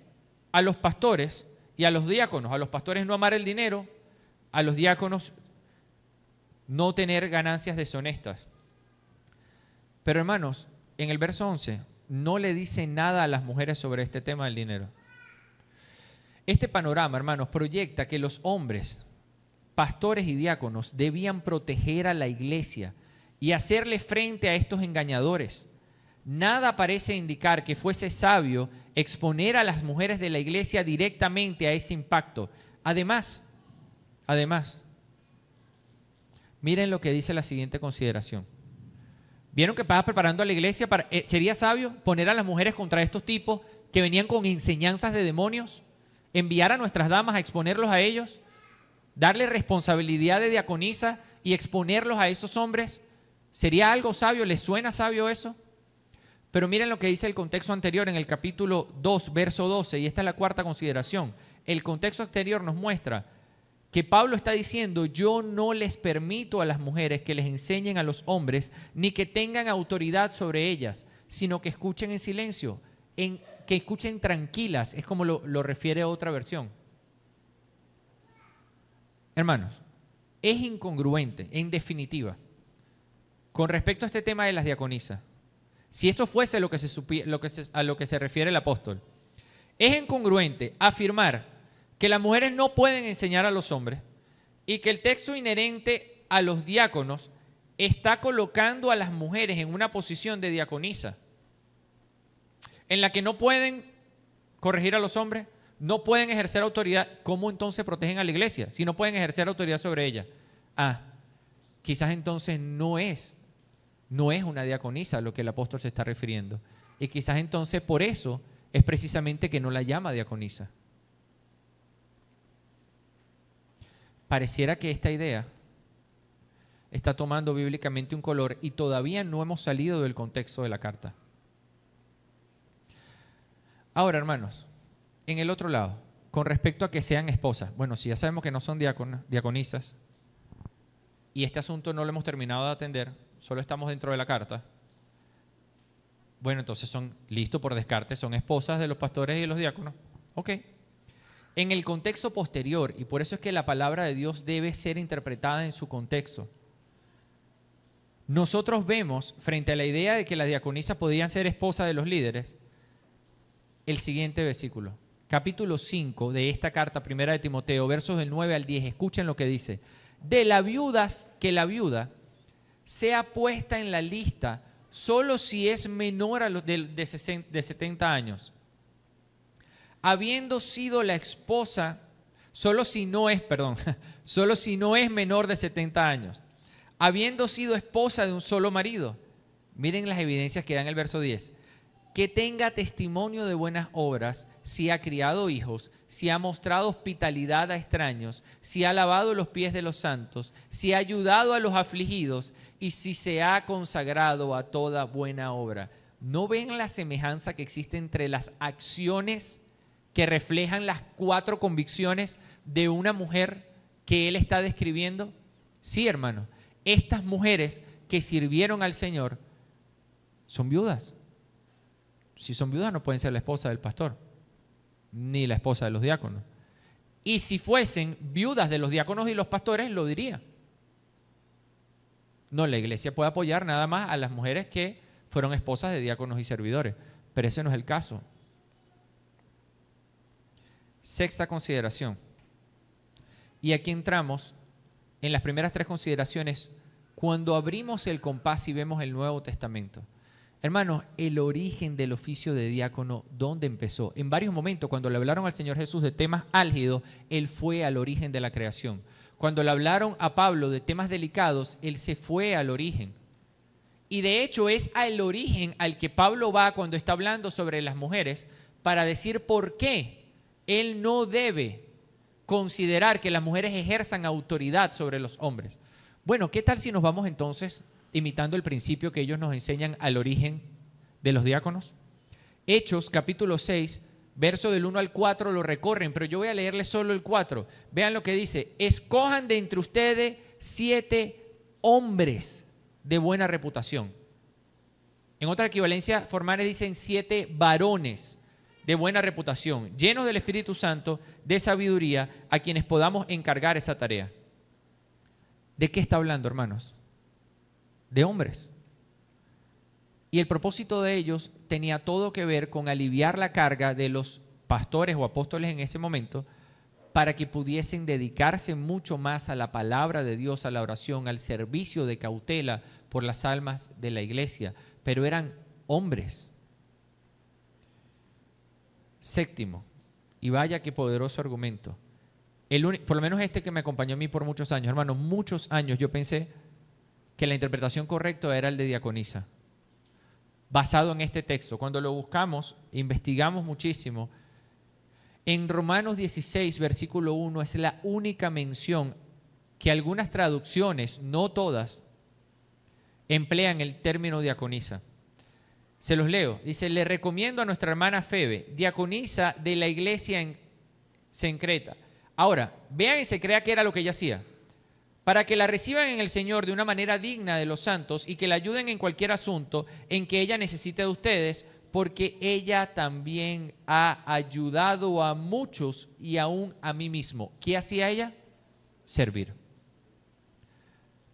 a los pastores y a los diáconos, a los pastores no amar el dinero, a los diáconos no tener ganancias deshonestas. Pero hermanos, en el verso 11 no le dice nada a las mujeres sobre este tema del dinero. Este panorama, hermanos, proyecta que los hombres, pastores y diáconos debían proteger a la iglesia y hacerle frente a estos engañadores. Nada parece indicar que fuese sabio exponer a las mujeres de la iglesia directamente a ese impacto. Además, miren lo que dice la siguiente consideración. ¿Vieron que estaba preparando a la iglesia para, sería sabio poner a las mujeres contra estos tipos que venían con enseñanzas de demonios? Enviar a nuestras damas a exponerlos a ellos, darle responsabilidad de diaconisa y exponerlos a esos hombres. ¿Sería algo sabio? ¿Les suena sabio eso? Pero miren lo que dice el contexto anterior en el capítulo 2, verso 12, y esta es la cuarta consideración. El contexto exterior nos muestra que Pablo está diciendo: yo no les permito a las mujeres que les enseñen a los hombres, ni que tengan autoridad sobre ellas, sino que escuchen en silencio, que escuchen tranquilas, es como lo refiere otra versión. Hermanos, es incongruente, en definitiva, con respecto a este tema de las diaconisas. Si eso fuese a lo que se refiere el apóstol, es incongruente afirmar que las mujeres no pueden enseñar a los hombres y que el texto inherente a los diáconos está colocando a las mujeres en una posición de diaconisa, en la que no pueden corregir a los hombres, no pueden ejercer autoridad. ¿Cómo entonces protegen a la iglesia si no pueden ejercer autoridad sobre ella? Quizás entonces no es una diaconisa a lo que el apóstol se está refiriendo. Y quizás entonces por eso es precisamente que no la llama diaconisa. Pareciera que esta idea está tomando bíblicamente un color y todavía no hemos salido del contexto de la carta. Ahora, hermanos, en el otro lado, con respecto a que sean esposas, bueno, si ya sabemos que no son diaconisas y este asunto no lo hemos terminado de atender, solo estamos dentro de la carta, bueno, entonces son, listo por descarte, son esposas de los pastores y de los diáconos. Ok. En el contexto posterior, y por eso es que la palabra de Dios debe ser interpretada en su contexto, nosotros vemos, frente a la idea de que las diaconisas podían ser esposas de los líderes, el siguiente versículo, capítulo 5 de esta carta primera de Timoteo, versos del 9 al 10, escuchen lo que dice: de la viuda, que la viuda sea puesta en la lista solo si es menor a los de 70 años, habiendo sido la esposa, solo si no es menor de 70 años, habiendo sido esposa de un solo marido. Miren las evidencias que da en el verso 10. Que tenga testimonio de buenas obras, si ha criado hijos, si ha mostrado hospitalidad a extraños, si ha lavado los pies de los santos, si ha ayudado a los afligidos y si se ha consagrado a toda buena obra. ¿No ven la semejanza que existe entre las acciones que reflejan las 4 convicciones de una mujer que él está describiendo? Sí, hermano, estas mujeres que sirvieron al Señor son viudas. Si son viudas no pueden ser la esposa del pastor, ni la esposa de los diáconos. Y si fuesen viudas de los diáconos y los pastores, lo diría. No, la iglesia puede apoyar nada más a las mujeres que fueron esposas de diáconos y servidores, pero ese no es el caso. Sexta consideración. Y aquí entramos en las primeras tres consideraciones cuando abrimos el compás y vemos el Nuevo Testamento. Hermanos, el origen del oficio de diácono, ¿dónde empezó? En varios momentos, cuando le hablaron al Señor Jesús de temas álgidos, Él fue al origen de la creación. Cuando le hablaron a Pablo de temas delicados, Él se fue al origen. Y de hecho es al origen al que Pablo va cuando está hablando sobre las mujeres para decir por qué Él no debe considerar que las mujeres ejerzan autoridad sobre los hombres. Bueno, ¿qué tal si nos vamos entonces imitando el principio que ellos nos enseñan al origen de los diáconos? Hechos capítulo 6, verso del 1 al 4 lo recorren, pero yo voy a leerles solo el 4. Vean lo que dice: escojan de entre ustedes 7 hombres de buena reputación. En otra equivalencia formales dicen 7 varones de buena reputación, llenos del Espíritu Santo, de sabiduría, a quienes podamos encargar esa tarea. ¿De qué está hablando, hermanos? De hombres. Y el propósito de ellos tenía todo que ver con aliviar la carga de los pastores o apóstoles en ese momento para que pudiesen dedicarse mucho más a la palabra de Dios, a la oración, al servicio de cautela por las almas de la iglesia. Pero eran hombres. Séptimo, y vaya qué poderoso argumento. Por lo menos este que me acompañó a mí por muchos años, hermanos, muchos años yo pensé que la interpretación correcta era el de diaconisa, basado en este texto. Cuando lo buscamos, investigamos muchísimo. En Romanos 16, versículo 1, es la única mención que algunas traducciones, no todas, emplean el término diaconisa. Se los leo. Dice: le recomiendo a nuestra hermana Febe, diaconisa de la iglesia en Cencreta. Ahora, vean y se crea que era lo que ella hacía. Para que la reciban en el Señor de una manera digna de los santos y que la ayuden en cualquier asunto en que ella necesite de ustedes, porque ella también ha ayudado a muchos y aún a mí mismo. ¿Qué hacía ella? Servir.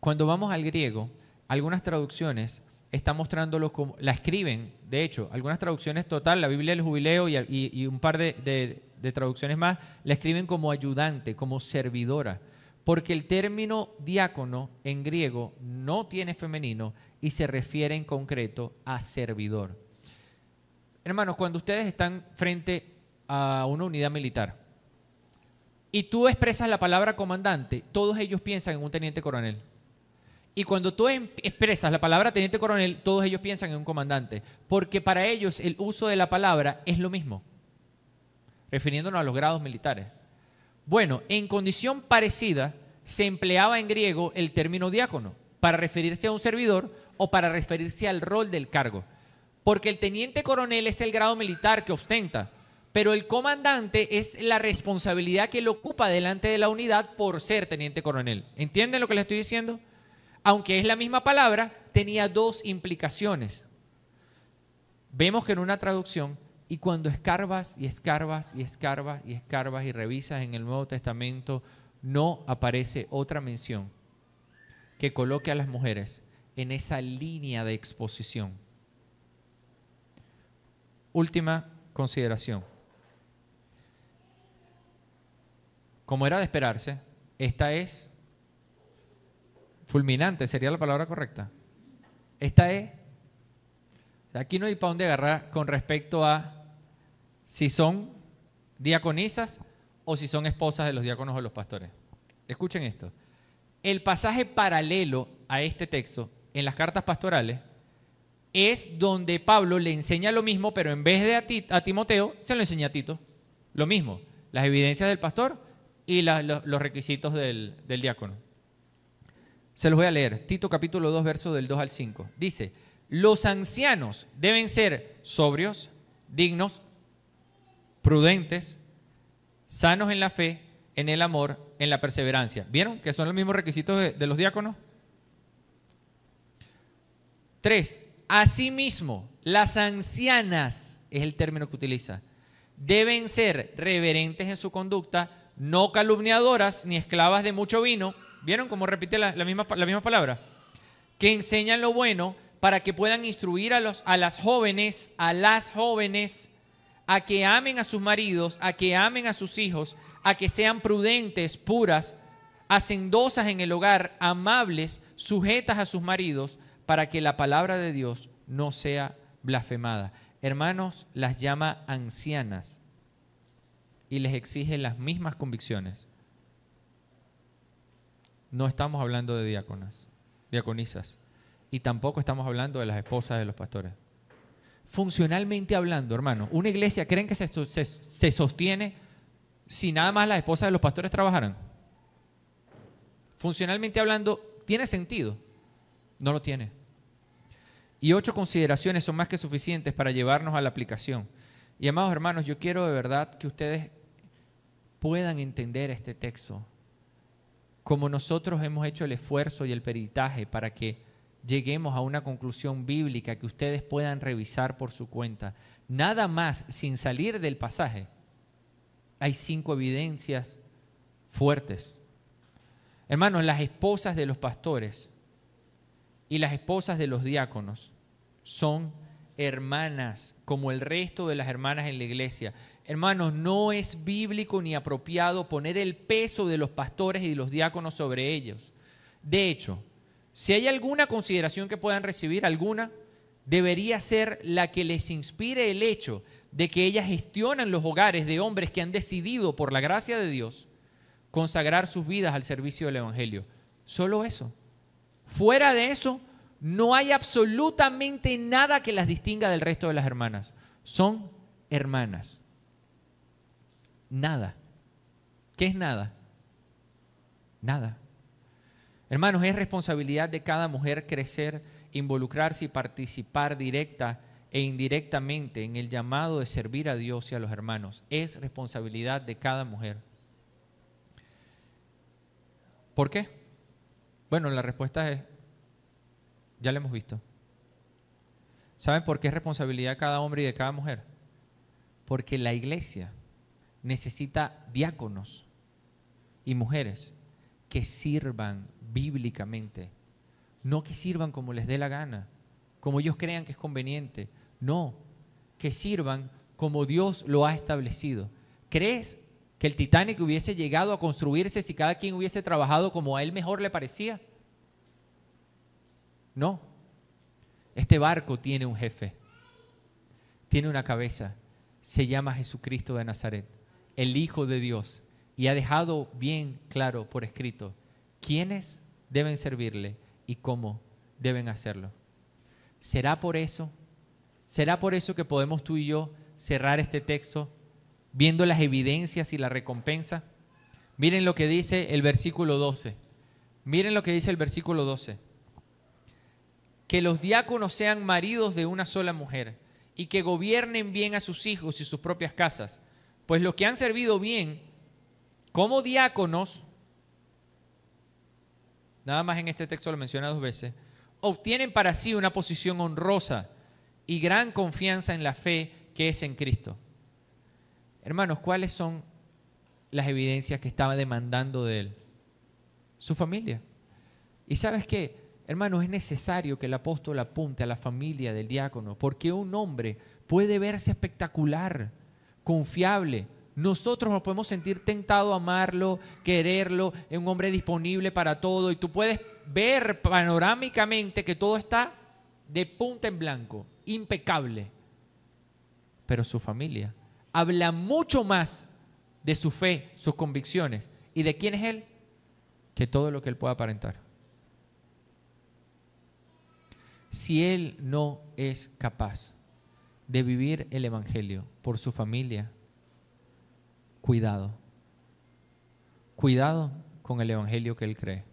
Cuando vamos al griego, algunas traducciones están mostrándolo como, la escriben, de hecho, algunas traducciones total, la Biblia del Jubileo y un par de traducciones más, la escriben como ayudante, como servidora, porque el término diácono en griego no tiene femenino y se refiere en concreto a servidor. Hermanos, cuando ustedes están frente a una unidad militar y tú expresas la palabra comandante, todos ellos piensan en un teniente coronel. Y cuando tú expresas la palabra teniente coronel, todos ellos piensan en un comandante, porque para ellos el uso de la palabra es lo mismo, refiriéndonos a los grados militares. Bueno, en condición parecida se empleaba en griego el término diácono para referirse a un servidor o para referirse al rol del cargo, porque el teniente coronel es el grado militar que ostenta, pero el comandante es la responsabilidad que él ocupa delante de la unidad por ser teniente coronel. ¿Entienden lo que les estoy diciendo? Aunque es la misma palabra, tenía dos implicaciones. Vemos que en una traducción, y cuando escarbas y escarbas y escarbas y escarbas y revisas en el Nuevo Testamento, no aparece otra mención que coloque a las mujeres en esa línea de exposición. Última consideración. Como era de esperarse, esta es fulminante, sería la palabra correcta. Esta es, o sea, aquí no hay para dónde agarrar con respecto a si son diaconisas o si son esposas de los diáconos o los pastores. Escuchen esto. El pasaje paralelo a este texto en las cartas pastorales es donde Pablo le enseña lo mismo, pero en vez de a Timoteo, se lo enseña a Tito. Lo mismo, las evidencias del pastor y los requisitos del diácono. Se los voy a leer. Tito capítulo 2, verso del 2 al 5. Dice: los ancianos deben ser sobrios, dignos, prudentes, sanos en la fe, en el amor, en la perseverancia. ¿Vieron que son los mismos requisitos de los diáconos? 3. Asimismo, las ancianas, es el término que utiliza, deben ser reverentes en su conducta, no calumniadoras ni esclavas de mucho vino. ¿Vieron cómo repite la misma palabra? que enseñan lo bueno para que puedan instruir a las jóvenes, a que amen a sus maridos, a que amen a sus hijos, a que sean prudentes, puras, hacendosas en el hogar, amables, sujetas a sus maridos, para que la palabra de Dios no sea blasfemada. Hermanos, las llama ancianas y les exige las mismas convicciones. No estamos hablando de diáconas, diaconisas, y tampoco estamos hablando de las esposas de los pastores. Funcionalmente hablando, hermanos, ¿una iglesia creen que se sostiene si nada más las esposas de los pastores trabajaran? Funcionalmente hablando, ¿tiene sentido? No lo tiene. Y 8 consideraciones son más que suficientes para llevarnos a la aplicación. Y amados hermanos, yo quiero de verdad que ustedes puedan entender este texto como nosotros hemos hecho el esfuerzo y el peritaje para que lleguemos a una conclusión bíblica que ustedes puedan revisar por su cuenta. Nada más sin salir del pasaje, hay 5 evidencias fuertes. Hermanos, las esposas de los pastores y las esposas de los diáconos son hermanas, como el resto de las hermanas en la iglesia. Hermanos, no es bíblico ni apropiado poner el peso de los pastores y de los diáconos sobre ellos. De hecho, si hay alguna consideración que puedan recibir, alguna, debería ser la que les inspire el hecho de que ellas gestionan los hogares de hombres que han decidido, por la gracia de Dios, consagrar sus vidas al servicio del Evangelio. Solo eso. Fuera de eso, no hay absolutamente nada que las distinga del resto de las hermanas. Son hermanas. Nada. ¿Qué es nada? Nada. Hermanos, es responsabilidad de cada mujer crecer, involucrarse y participar directa e indirectamente en el llamado de servir a Dios y a los hermanos. Es responsabilidad de cada mujer. ¿Por qué? Bueno, la respuesta es, ya la hemos visto. ¿Saben por qué es responsabilidad de cada hombre y de cada mujer? Porque la iglesia necesita diáconos y mujeres que sirvan bíblicamente, no que sirvan como les dé la gana, como ellos crean que es conveniente, no, que sirvan como Dios lo ha establecido. ¿Crees que el Titanic hubiese llegado a construirse si cada quien hubiese trabajado como a él mejor le parecía? No. Este barco tiene un jefe, tiene una cabeza, se llama Jesucristo de Nazaret, el Hijo de Dios, y ha dejado bien claro por escrito quiénes deben servirle y cómo deben hacerlo. ¿Será por eso que podemos tú y yo cerrar este texto viendo las evidencias y la recompensa? Miren lo que dice el versículo 12. Miren lo que dice el versículo 12. Que los diáconos sean maridos de una sola mujer y que gobiernen bien a sus hijos y sus propias casas, pues los que han servido bien como diáconos, nada más en este texto lo menciona 2 veces, obtienen para sí una posición honrosa y gran confianza en la fe que es en Cristo. Hermanos, ¿cuáles son las evidencias que estaba demandando de él? Su familia. ¿Y sabes qué? Hermanos, es necesario que el apóstol apunte a la familia del diácono, porque un hombre puede verse espectacular, confiable. Nosotros nos podemos sentir tentados a amarlo, quererlo, es un hombre disponible para todo, y tú puedes ver panorámicamente que todo está de punta en blanco, impecable. Pero su familia habla mucho más de su fe, sus convicciones y de quién es él, que todo lo que él pueda aparentar. Si él no es capaz de vivir el evangelio por su familia, cuidado. Cuidado con el evangelio que él cree.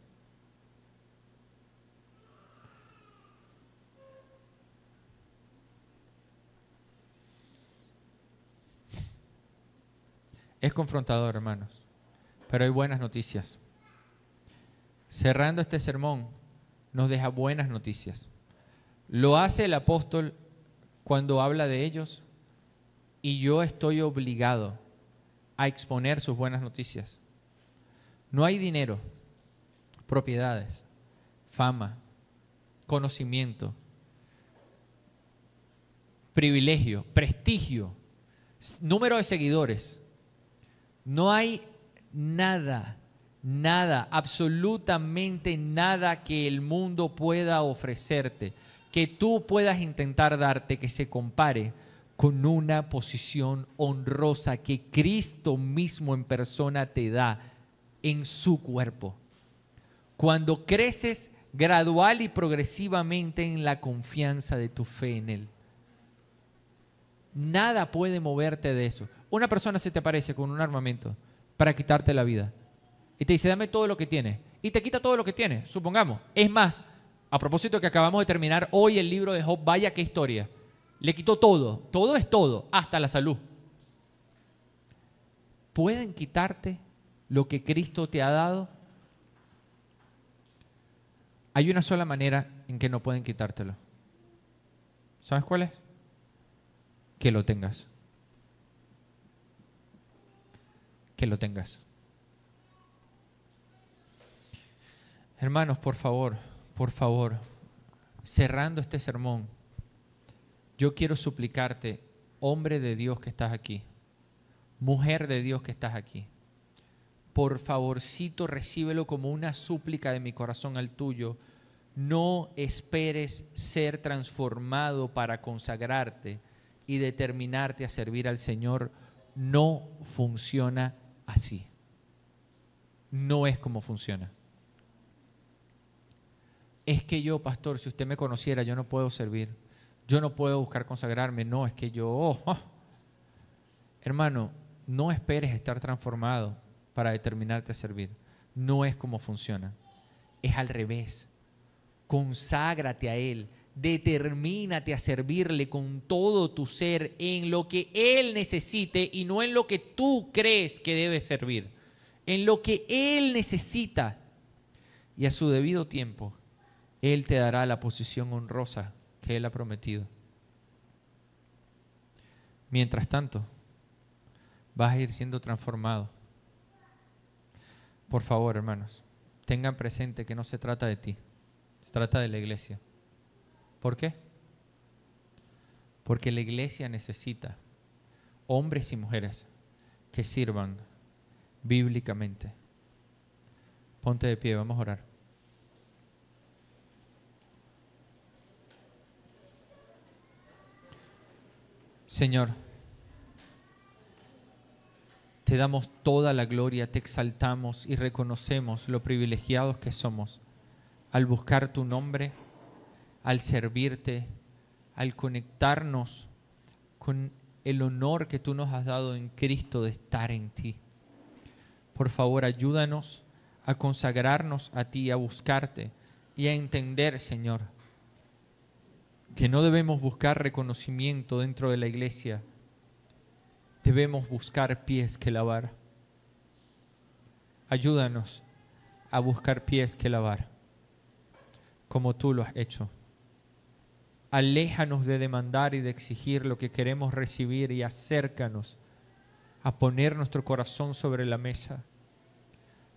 Es confrontador, hermanos, pero hay buenas noticias. Cerrando este sermón, nos deja buenas noticias. Lo hace el apóstol cuando habla de ellos y yo estoy obligado a exponer sus buenas noticias. No hay dinero, propiedades, fama, conocimiento, privilegio, prestigio, número de seguidores. No hay nada, absolutamente nada que el mundo pueda ofrecerte, que tú puedas intentar darte, que se compare con una posición honrosa que Cristo mismo en persona te da en su cuerpo. Cuando creces gradual y progresivamente en la confianza de tu fe en Él. Nada puede moverte de eso. Una persona se te aparece con un armamento para quitarte la vida y te dice, dame todo lo que tienes, y te quita todo lo que tienes, supongamos. Es más, a propósito que acabamos de terminar hoy el libro de Job, vaya qué historia. Le quitó todo, todo es todo, hasta la salud. ¿Pueden quitarte lo que Cristo te ha dado? Hay una sola manera en que no pueden quitártelo. ¿Sabes cuál es? Que lo tengas. Que lo tengas. Hermanos, por favor, cerrando este sermón, yo quiero suplicarte, hombre de Dios que estás aquí, mujer de Dios que estás aquí, por favorcito recíbelo como una súplica de mi corazón al tuyo. No esperes ser transformado para consagrarte y determinarte a servir al Señor. No funciona así. No es como funciona. Es que yo, pastor, si usted me conociera, yo no puedo servir. Yo no puedo buscar consagrarme. No, es que yo... Hermano, no esperes estar transformado para determinarte a servir. No es como funciona. Es al revés. Conságrate a Él. Determínate a servirle con todo tu ser en lo que Él necesite y no en lo que tú crees que debes servir. En lo que Él necesita. Y a su debido tiempo, Él te dará la posición honrosa que Él ha prometido. Mientras tanto, vas a ir siendo transformado. Por favor, hermanos, tengan presente que no se trata de ti, se trata de la iglesia. ¿Por qué? Porque la iglesia necesita hombres y mujeres que sirvan bíblicamente. Ponte de pie, vamos a orar. Señor, te damos toda la gloria, te exaltamos y reconocemos lo privilegiados que somos al buscar tu nombre, al servirte, al conectarnos con el honor que tú nos has dado en Cristo de estar en ti. Por favor, ayúdanos a consagrarnos a ti, a buscarte y a entender, Señor, que no debemos buscar reconocimiento dentro de la iglesia. Debemos buscar pies que lavar. Ayúdanos a buscar pies que lavar, como tú lo has hecho. Aléjanos de demandar y de exigir lo que queremos recibir y acércanos a poner nuestro corazón sobre la mesa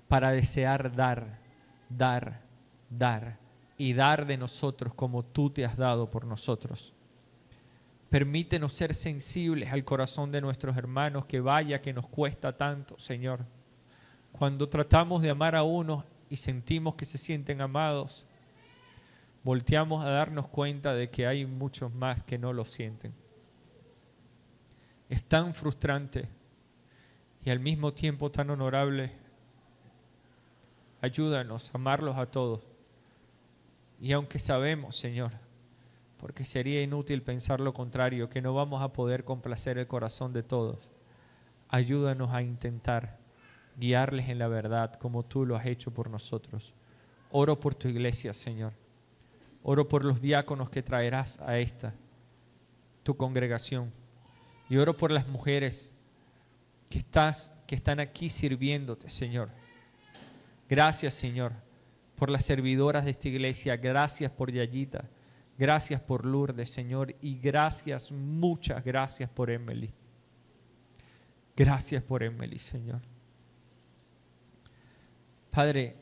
para desear dar y dar de nosotros como tú te has dado por nosotros. Permítenos ser sensibles al corazón de nuestros hermanos, que vaya que nos cuesta tanto, Señor. Cuando tratamos de amar a unos y sentimos que se sienten amados, volteamos a darnos cuenta de que hay muchos más que no lo sienten. Es tan frustrante y al mismo tiempo tan honorable. Ayúdanos a amarlos a todos. Y aunque sabemos, Señor, porque sería inútil pensar lo contrario, que no vamos a poder complacer el corazón de todos, ayúdanos a intentar guiarles en la verdad como tú lo has hecho por nosotros. Oro por tu iglesia, Señor. Oro por los diáconos que traerás a tu congregación. Y oro por las mujeres que están aquí sirviéndote, Señor. Gracias, Señor, por las servidoras de esta iglesia. Gracias por Yayita. Gracias por Lourdes, Señor. Y gracias, muchas gracias por Emily. Gracias por Emily, Señor. Padre,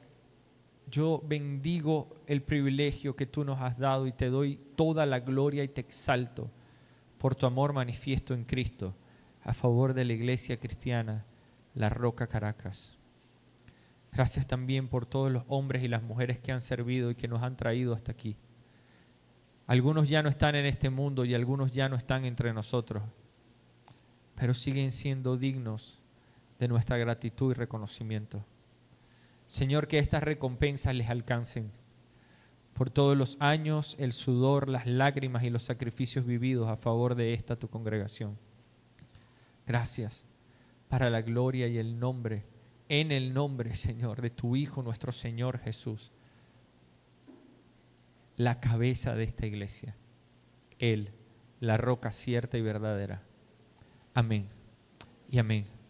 Yo bendigo el privilegio que tú nos has dado y te doy toda la gloria y te exalto por tu amor manifiesto en Cristo a favor de la iglesia cristiana, La Roca Caracas. Gracias también por todos los hombres y las mujeres que han servido y que nos han traído hasta aquí. Algunos ya no están en este mundo y algunos ya no están entre nosotros, pero siguen siendo dignos de nuestra gratitud y reconocimiento. Señor, que estas recompensas les alcancen por todos los años, el sudor, las lágrimas y los sacrificios vividos a favor de esta tu congregación. Gracias para la gloria y el nombre, en el nombre, Señor, de tu Hijo, nuestro Señor Jesús, la cabeza de esta iglesia, Él, la roca cierta y verdadera. Amén y amén.